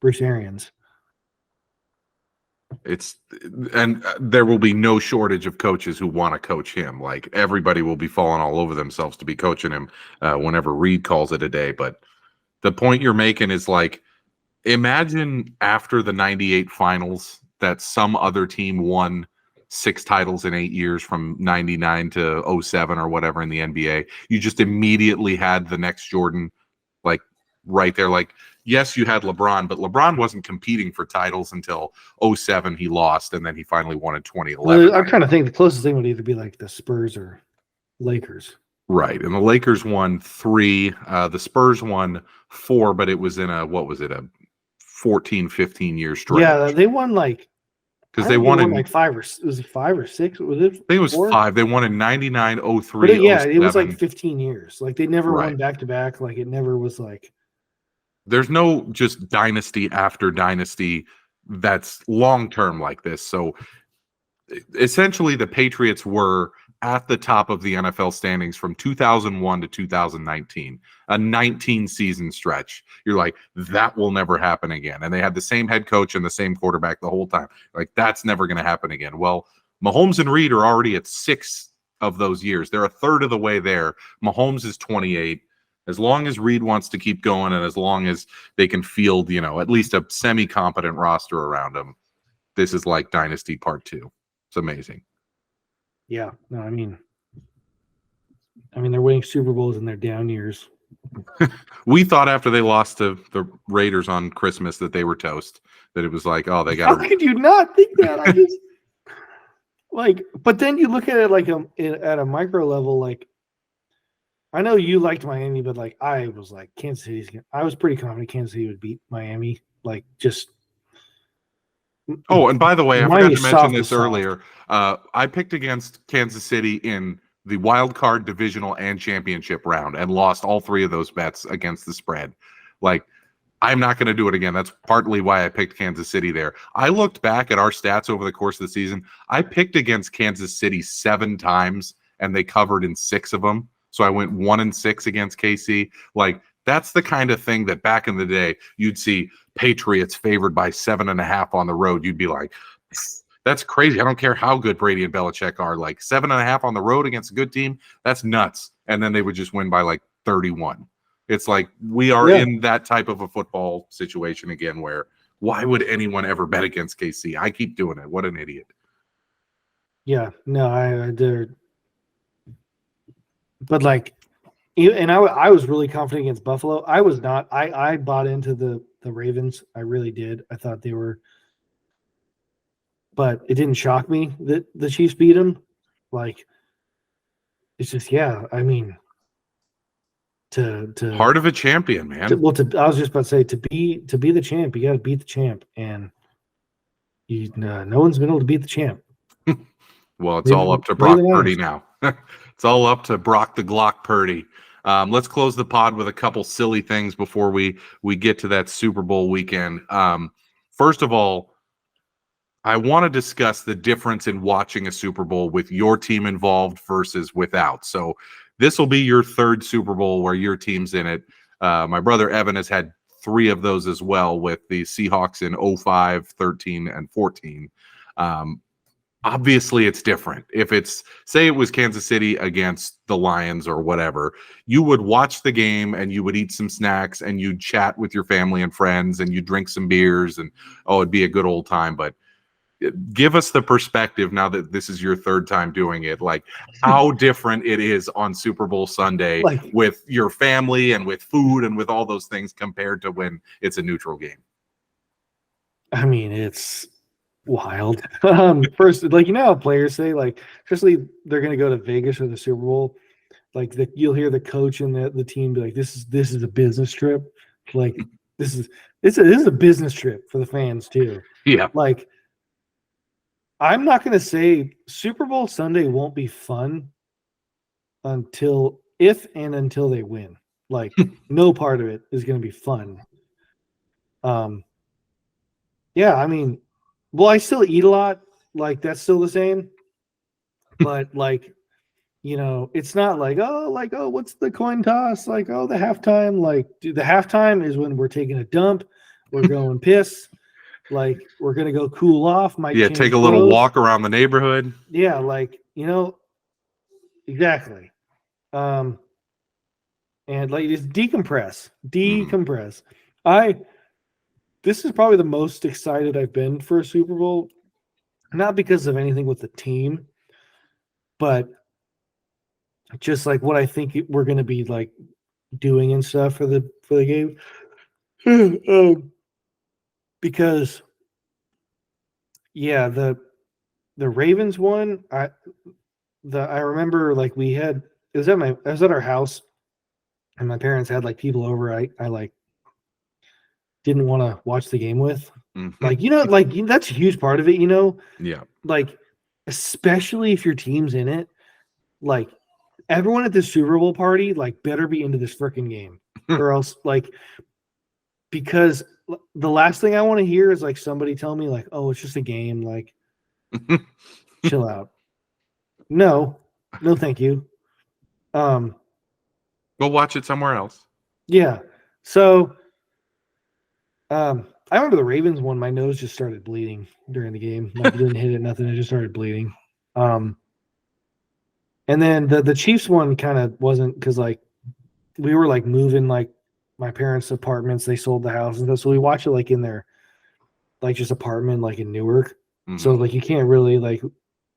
Bruce Arians. And there will be no shortage of coaches who want to coach him. Like, everybody will be falling all over themselves to be coaching him whenever Reed calls it a day. But the point you're making is, like, imagine after the 98 finals that some other team won 6 titles in 8 years from 99 to 07 or whatever in the NBA. You just immediately had the next Jordan, like, right there. Like, yes, you had LeBron, but LeBron wasn't competing for titles until 07. He lost, and then he finally won in 2011. Well, I'm trying to think the closest thing would either be like the Spurs or Lakers. Right. And the Lakers won 3. The Spurs won 4, but it was in a 14, 15-year stretch. Yeah, they won like, because they won in like 5 or was it 5 or 6? Was it? I think it was 4? 5. They won in 99, 03, But it was 07. like 15 years. Like they never Right. won back to back. Like it never was like. There's no just dynasty after dynasty that's long term like this. So essentially, the Patriots were at the top of the NFL standings from 2001 to 2019, a 19-season stretch. You're like, that will never happen again. And they had the same head coach and the same quarterback the whole time. Like, that's never going to happen again. Well, Mahomes and Reed are already at 6 of those years. They're a third of the way there. Mahomes is 28. As long as Reed wants to keep going, and as long as they can field, at least a semi-competent roster around them, this is like Dynasty Part 2. It's amazing. Yeah, no, I mean, they're winning Super Bowls in their down years. We thought after they lost to the Raiders on Christmas that they were toast. That it was like, oh, they got. How could you not think that? I just like, but then you look at it like at a micro level. Like, I know you liked Miami, but like I was like Kansas City's. I was pretty confident Kansas City would beat Miami. Like, just. Oh, and by the way, I Miami forgot to mention this earlier. I picked against Kansas City in the wild card, divisional, and championship round and lost all 3 of those bets against the spread. Like, I'm not going to do it again. That's partly why I picked Kansas City there. I looked back at our stats over the course of the season. I picked against Kansas City 7 times, and they covered in 6 of them. So I went 1-6 against KC. Like, that's the kind of thing that back in the day, you'd see Patriots favored by 7.5 on the road. You'd be like, that's crazy. I don't care how good Brady and Belichick are. Like, 7.5 on the road against a good team, that's nuts. And then they would just win by like 31. It's like, we are in that type of a football situation again where why would anyone ever bet against KC? I keep doing it. What an idiot. Yeah, no, I did. But like, and I was really confident against Buffalo. I was not. I bought into the Ravens. I really did. I thought they were, but it didn't shock me that the Chiefs beat them. Like, it's just, yeah. I mean, to heart of a champion, man. I was just about to say, to be the champ, you got to beat the champ, and no one's been able to beat the champ. Well, it's all up to Brock Purdy now. It's all up to Brock the Glock Purdy. Let's close the pod with a couple silly things before we get to that Super Bowl weekend. First of all, I want to discuss the difference in watching a Super Bowl with your team involved versus without. So this will be your 3rd Super Bowl where your team's in it. My brother Evan has had 3 of those as well, with the Seahawks in 05, 13, and 14. obviously it's different. If it's, say it was Kansas City against the Lions or whatever, you would watch the game and you would eat some snacks and you'd chat with your family and friends and you drink some beers and, oh, it'd be a good old time. But give us the perspective now that this is your third time doing it, like how different it is on Super Bowl Sunday with your family and with food and with all those things compared to when it's a neutral game. I mean, it's wild. First, like, how players say, like, especially they're going to go to Vegas for the Super Bowl, like you'll hear the coach and the team be like, this is a business trip. Like, this is a business trip for the fans too. Yeah. Like, I'm not going to say Super Bowl Sunday won't be fun until they win. Like, no part of it is going to be fun. Yeah, I mean, well, I still eat a lot. Like, that's still the same. But, like, it's not like, oh, what's the coin toss? Like, oh, the halftime. Like, dude, the halftime is when we're taking a dump. We're going piss. Like, we're going to go cool off. Take a little walk around the neighborhood. Yeah, like, exactly. And, like, just decompress. This is probably the most excited I've been for a Super Bowl, not because of anything with the team, but just like what I think we're going to be like doing and stuff for the game. Because yeah, the Ravens one, I remember, like, I was at our house and my parents had like people over. I like didn't want to watch the game with. Like, like, that's a huge part of it, Yeah. Like, especially if your team's in it, like, everyone at the Super Bowl party, like, better be into this freaking game or else, like, because the last thing I want to hear is like somebody tell me like, oh, it's just a game. Like, chill out. No, thank you. Go watch it somewhere else. Yeah. So, I remember the Ravens one. My nose just started bleeding during the game. Like, didn't hit it, nothing. It just started bleeding. And then the Chiefs one kind of wasn't, because like we were like moving like my parents' apartments. They sold the house and stuff, so we watched it like in their like just apartment like in Newark. So like you can't really like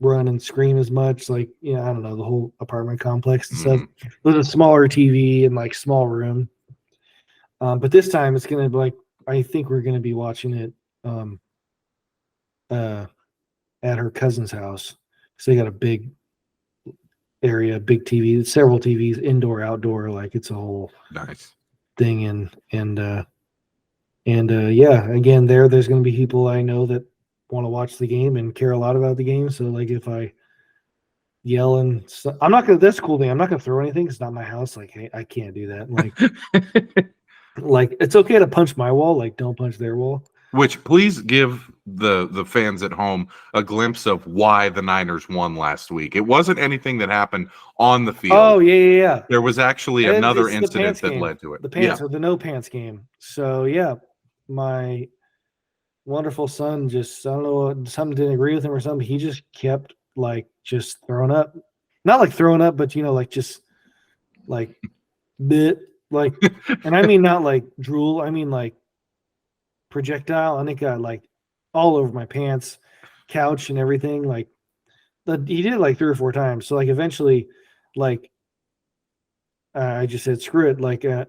run and scream as much. Like, I don't know, the whole apartment complex and stuff. It was a smaller TV and like small room. But this time it's gonna be like, I think we're gonna be watching it at her cousin's house. So they got a big area, big TV, several TVs, indoor, outdoor, like it's a whole nice thing. And yeah, again, there's going to be people I know that want to watch the game and care a lot about the game. So like if I yell and I'm not gonna, that's the cool thing, I'm not gonna throw anything. It's not my house. Like, hey, I can't do that. Like like, it's okay to punch my wall, like don't punch their wall. Which, please give the fans at home a glimpse of why the Niners won last week. It wasn't anything that happened on the field. Oh, yeah. There was actually another incident that led to it. The pants, or the no pants game. So, yeah, my wonderful son just, I don't know, something didn't agree with him or something. He just kept, like, just throwing up. Not like throwing up, but, like, just, like, bit. Like, and I mean not like drool. I mean like projectile, and it got like all over my pants, couch, and everything. Like, he did it like 3 or 4 times. So like eventually, like I just said screw it. Like I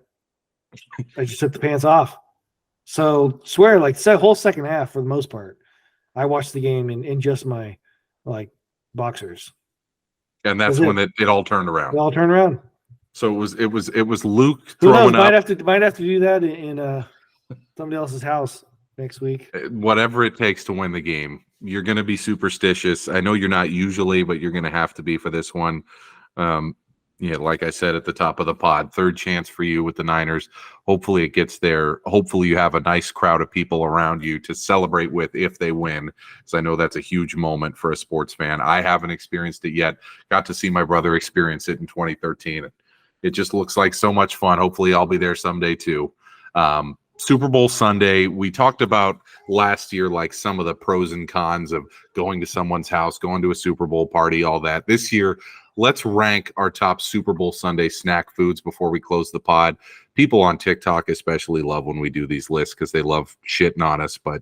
just took the pants off. So swear, like the whole second half for the most part, I watched the game in just my like boxers. And that's when it all turned around. It all turned around. So it was Luke throwing up. Might have to do that in somebody else's house next week. Whatever it takes to win the game. You're going to be superstitious. I know you're not usually, but you're going to have to be for this one. Like I said at the top of the pod, third chance for you with the Niners. Hopefully it gets there. Hopefully you have a nice crowd of people around you to celebrate with if they win, because I know that's a huge moment for a sports fan. I haven't experienced it yet. Got to see my brother experience it in 2013. It just looks like so much fun. Hopefully I'll be there someday too. Super Bowl Sunday, we talked about last year, like some of the pros and cons of going to someone's house, going to a Super Bowl party, all that. This year, let's rank our top Super Bowl Sunday snack foods before we close the pod. People on TikTok especially love when we do these lists because they love shitting on us, but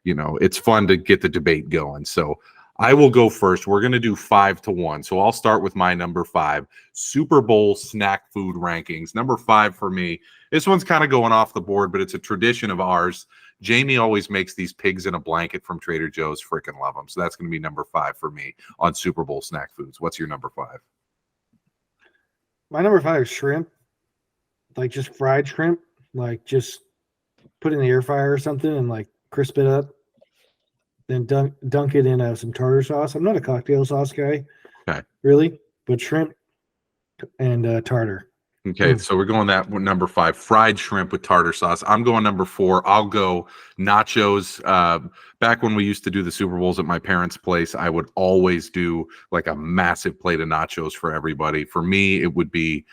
it's fun to get the debate going. So I will go first. We're going to do 5-1. So I'll start with my number 5 Super Bowl snack food rankings. Number 5 for me. This one's kind of going off the board, but it's a tradition of ours. Jamie always makes these pigs in a blanket from Trader Joe's. Freaking love them. So that's going to be number 5 for me on Super Bowl snack foods. What's your number 5? My number 5 is shrimp, like just fried shrimp, like just put it in the air fryer or something and like crisp it up. Then dunk it in some tartar sauce. I'm not a cocktail sauce guy, really, but shrimp and tartar. Okay, so we're going that number 5, fried shrimp with tartar sauce. I'm going number 4. I'll go nachos. Back when we used to do the Super Bowls at my parents' place, I would always do like a massive plate of nachos for everybody. For me, it would be,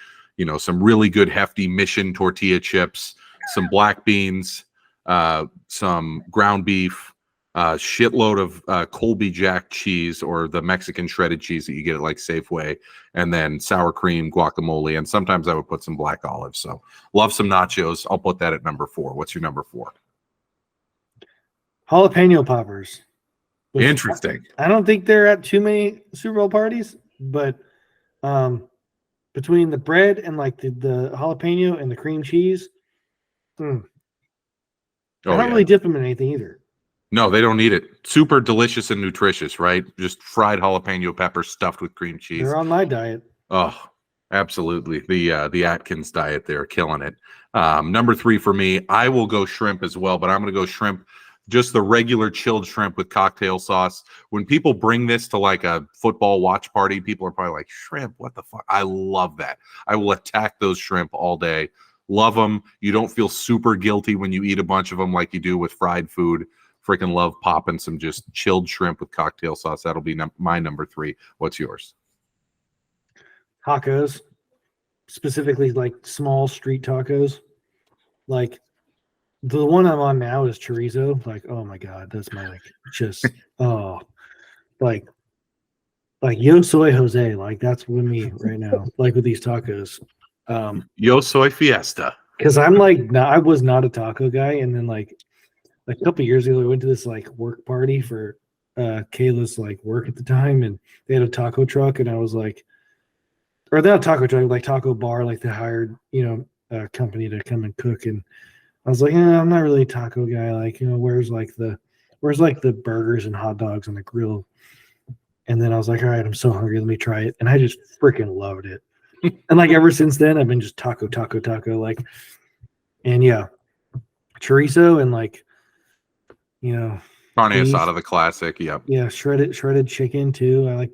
some really good hefty Mission tortilla chips, some black beans, some ground beef, shitload of Colby Jack cheese or the Mexican shredded cheese that you get at like Safeway, and then sour cream, guacamole, and sometimes I would put some black olives. So love some nachos. I'll put that at number 4. What's your number 4? Jalapeno poppers. Interesting. I don't think they're at too many Super Bowl parties, but between the bread and like the jalapeno and the cream cheese, I don't really dip them in anything either. No, they don't need it. Super delicious and nutritious, right? Just fried jalapeno peppers stuffed with cream cheese. They're on my diet. Oh, absolutely. The Atkins diet there, killing it. Number 3 for me, I will go shrimp as well, but I'm going to go shrimp, just the regular chilled shrimp with cocktail sauce. When people bring this to like a football watch party, people are probably like, shrimp, what the fuck? I love that. I will attack those shrimp all day. Love them. You don't feel super guilty when you eat a bunch of them like you do with fried food. Freaking love popping some just chilled shrimp with cocktail sauce. That'll be my number 3. What's yours? Tacos, specifically like small street tacos. Like the one I'm on now is chorizo. Like, oh my God, that's my like Yo Soy Jose. Like that's with me right now. Like with these tacos. Yo Soy Fiesta. Because I'm like, I was not a taco guy, and then like a couple of years ago, we went to this like work party for Kayla's like work at the time, and they had a taco truck, and I was like, or not a taco truck, like taco bar, like they hired a company to come and cook, and I was like, I'm not really a taco guy, like where's the burgers and hot dogs on the grill, and then I was like, all right, I'm so hungry, let me try it, and I just freaking loved it, and like ever since then, I've been just taco, like, and yeah, chorizo and like. Carne asada, the classic. Yep. Yeah, shredded chicken too. I like.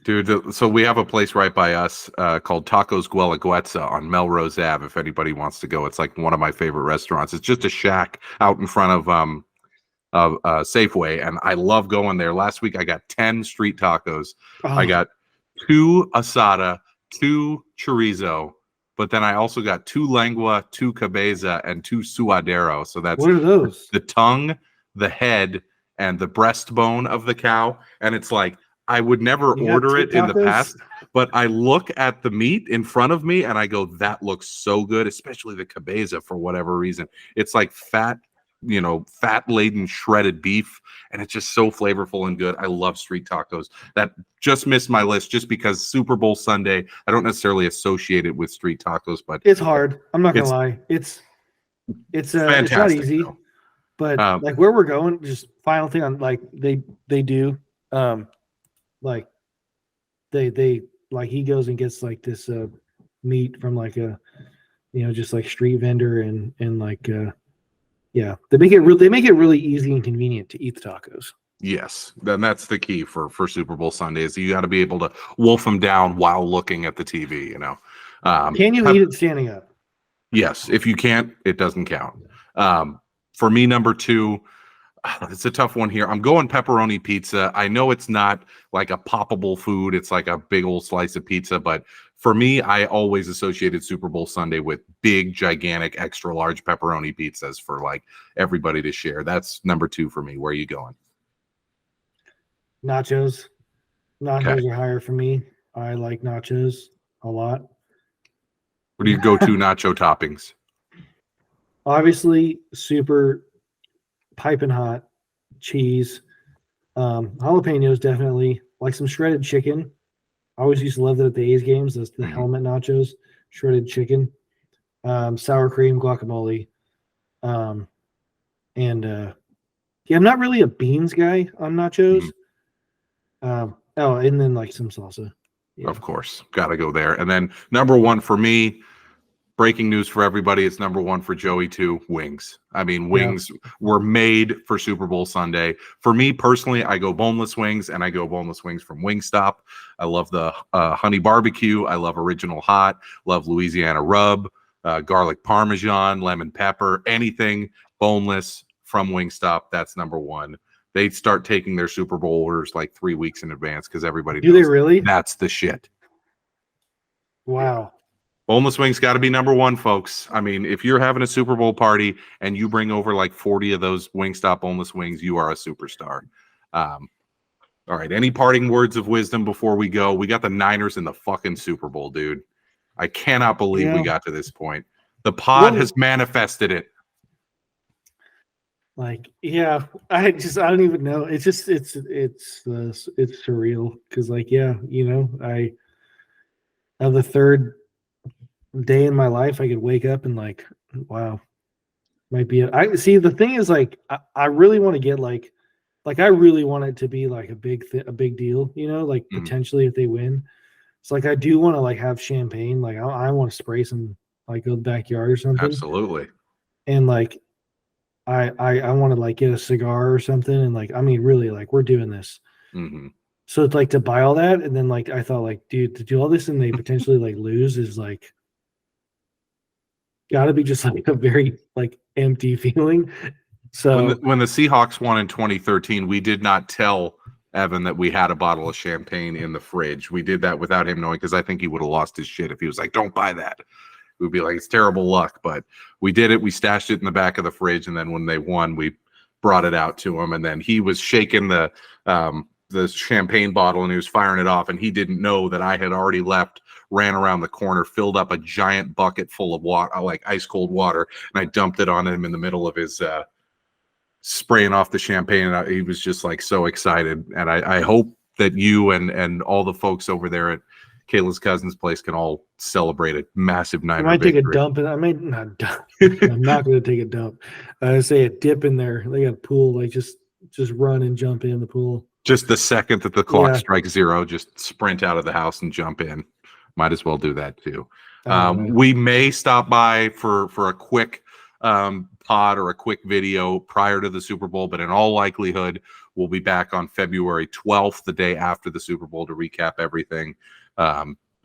Dude, so we have a place right by us called Tacos Guelaguetza on Melrose Ave. If anybody wants to go, it's like one of my favorite restaurants. It's just a shack out in front of Safeway, and I love going there. Last week I got 10 street tacos. Oh. I got 2 asada, 2 chorizo. But then I also got 2 lengua, 2 cabeza, and 2 suadero. So that's what are those? The tongue, the head, and the breastbone of the cow. And it's like, I would never order it in the past, but I look at the meat in front of me and I go, that looks so good, especially the cabeza for whatever reason. It's like fat laden shredded beef, and it's just so flavorful and good. I love street tacos. That just missed my list just because Super Bowl Sunday, I don't necessarily associate it with street tacos, but it's hard. I'm not gonna lie. It's not easy, though. But like where we're going, just final thing on like they do like they like he goes and gets like this meat from like a just like street vendor and like yeah, they make it really easy and convenient to eat the tacos. Yes, then that's the key for Super Bowl Sunday is you got to be able to wolf them down while looking at the TV. Can you eat it standing up? Yes, if you can't, it doesn't count. For me, number 2, it's a tough one here. I'm going pepperoni pizza. I know it's not like a poppable food. It's like a big old slice of pizza, but for me, I always associated Super Bowl Sunday with big, gigantic, extra large pepperoni pizzas for like everybody to share. That's number 2 for me. Where are you going? Nachos. Okay. Nachos are higher for me. I like nachos a lot. What do you go to nacho toppings? Obviously, super piping hot cheese. Jalapenos, definitely. Like some shredded chicken. I always used to love that at the A's games. That's the helmet nachos, shredded chicken, sour cream, guacamole. And yeah, I'm not really a beans guy on nachos. And then like some salsa. Yeah. Of course, got to go there. And then number 1 for me, breaking news for everybody, it's number 1 for Joey too, wings. I mean, wings were made for Super Bowl Sunday. For me personally, I go boneless wings, and I go boneless wings from Wingstop. I love the honey barbecue. I love original hot. Love Louisiana rub, garlic parmesan, lemon pepper, anything boneless from Wingstop. That's number 1. They start taking their Super Bowl orders like 3 weeks in advance because everybody knows they really? That's the shit. Wow. Boneless wings got to be number 1, folks. I mean, if you're having a Super Bowl party and you bring over like 40 of those Wingstop boneless wings, you are a superstar. All right. Any parting words of wisdom before we go? We got the Niners in the fucking Super Bowl, dude. I cannot believe we got to this point. The pod has manifested it. Like, yeah, I don't even know. It's just it's surreal because, like, I have the third day in my life I could wake up and like, wow, might be. I see. The thing is, like, I really want to get like I really want it to be like a big deal, like potentially if they win. It's like I do want to like have champagne. Like I want to spray some, like, go to the backyard or something. Absolutely. And like. I want to like get a cigar or something, and like, I mean, really, like, we're doing this. So it's like to buy all that, and then like I thought, like, dude, to do all this and they potentially like lose is like gotta be just like a very like empty feeling. So when the Seahawks won in 2013, we did not tell Evan that we had a bottle of champagne in the fridge. We did that without him knowing, because I think he would have lost his shit if he was like, "Don't buy that." We'd be like, it's terrible luck, but we did it. We stashed it in the back of the fridge, and then when they won, we brought it out to him, and then he was shaking the champagne bottle, and he was firing it off, and he didn't know that I had already left, ran around the corner, filled up a giant bucket full of water, like ice cold water, and I dumped it on him in the middle of his spraying off the champagne, and he was just like so excited. And I hope that you and all the folks over there at Kayla's cousin's place can all celebrate a massive Niner victory. Take a dump, and I might not dump. I'm not going to take a dump. I say a dip in there. They got a pool, like just run and jump in the pool. Just the second that the clock strikes 0, just sprint out of the house and jump in. Might as well do that too. We may stop by for a quick pod or a quick video prior to the Super Bowl, but in all likelihood, we'll be back on February 12th, the day after the Super Bowl, to recap everything.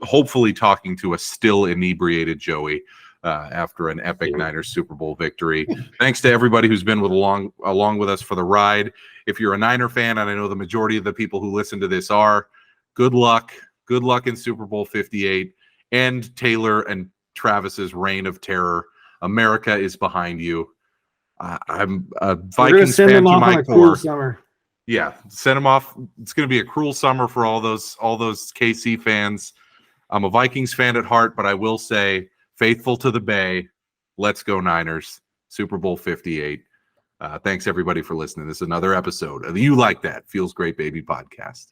Hopefully talking to a still inebriated Joey after an epic Niners Super Bowl victory. Thanks to everybody who's been along with us for the ride. If you're a Niner fan, and I know the majority of the people who listen to this are, good luck. Good luck in Super Bowl 58 and Taylor and Travis's reign of terror. America is behind you. I'm a Vikings fan to my core. Cool summer. Yeah, send them off. It's going to be a cruel summer for all those KC fans. I'm a Vikings fan at heart, but I will say, faithful to the Bay. Let's go Niners. Super Bowl 58. Thanks everybody for listening. This is another episode of the You Like That Feels Great Baby podcast.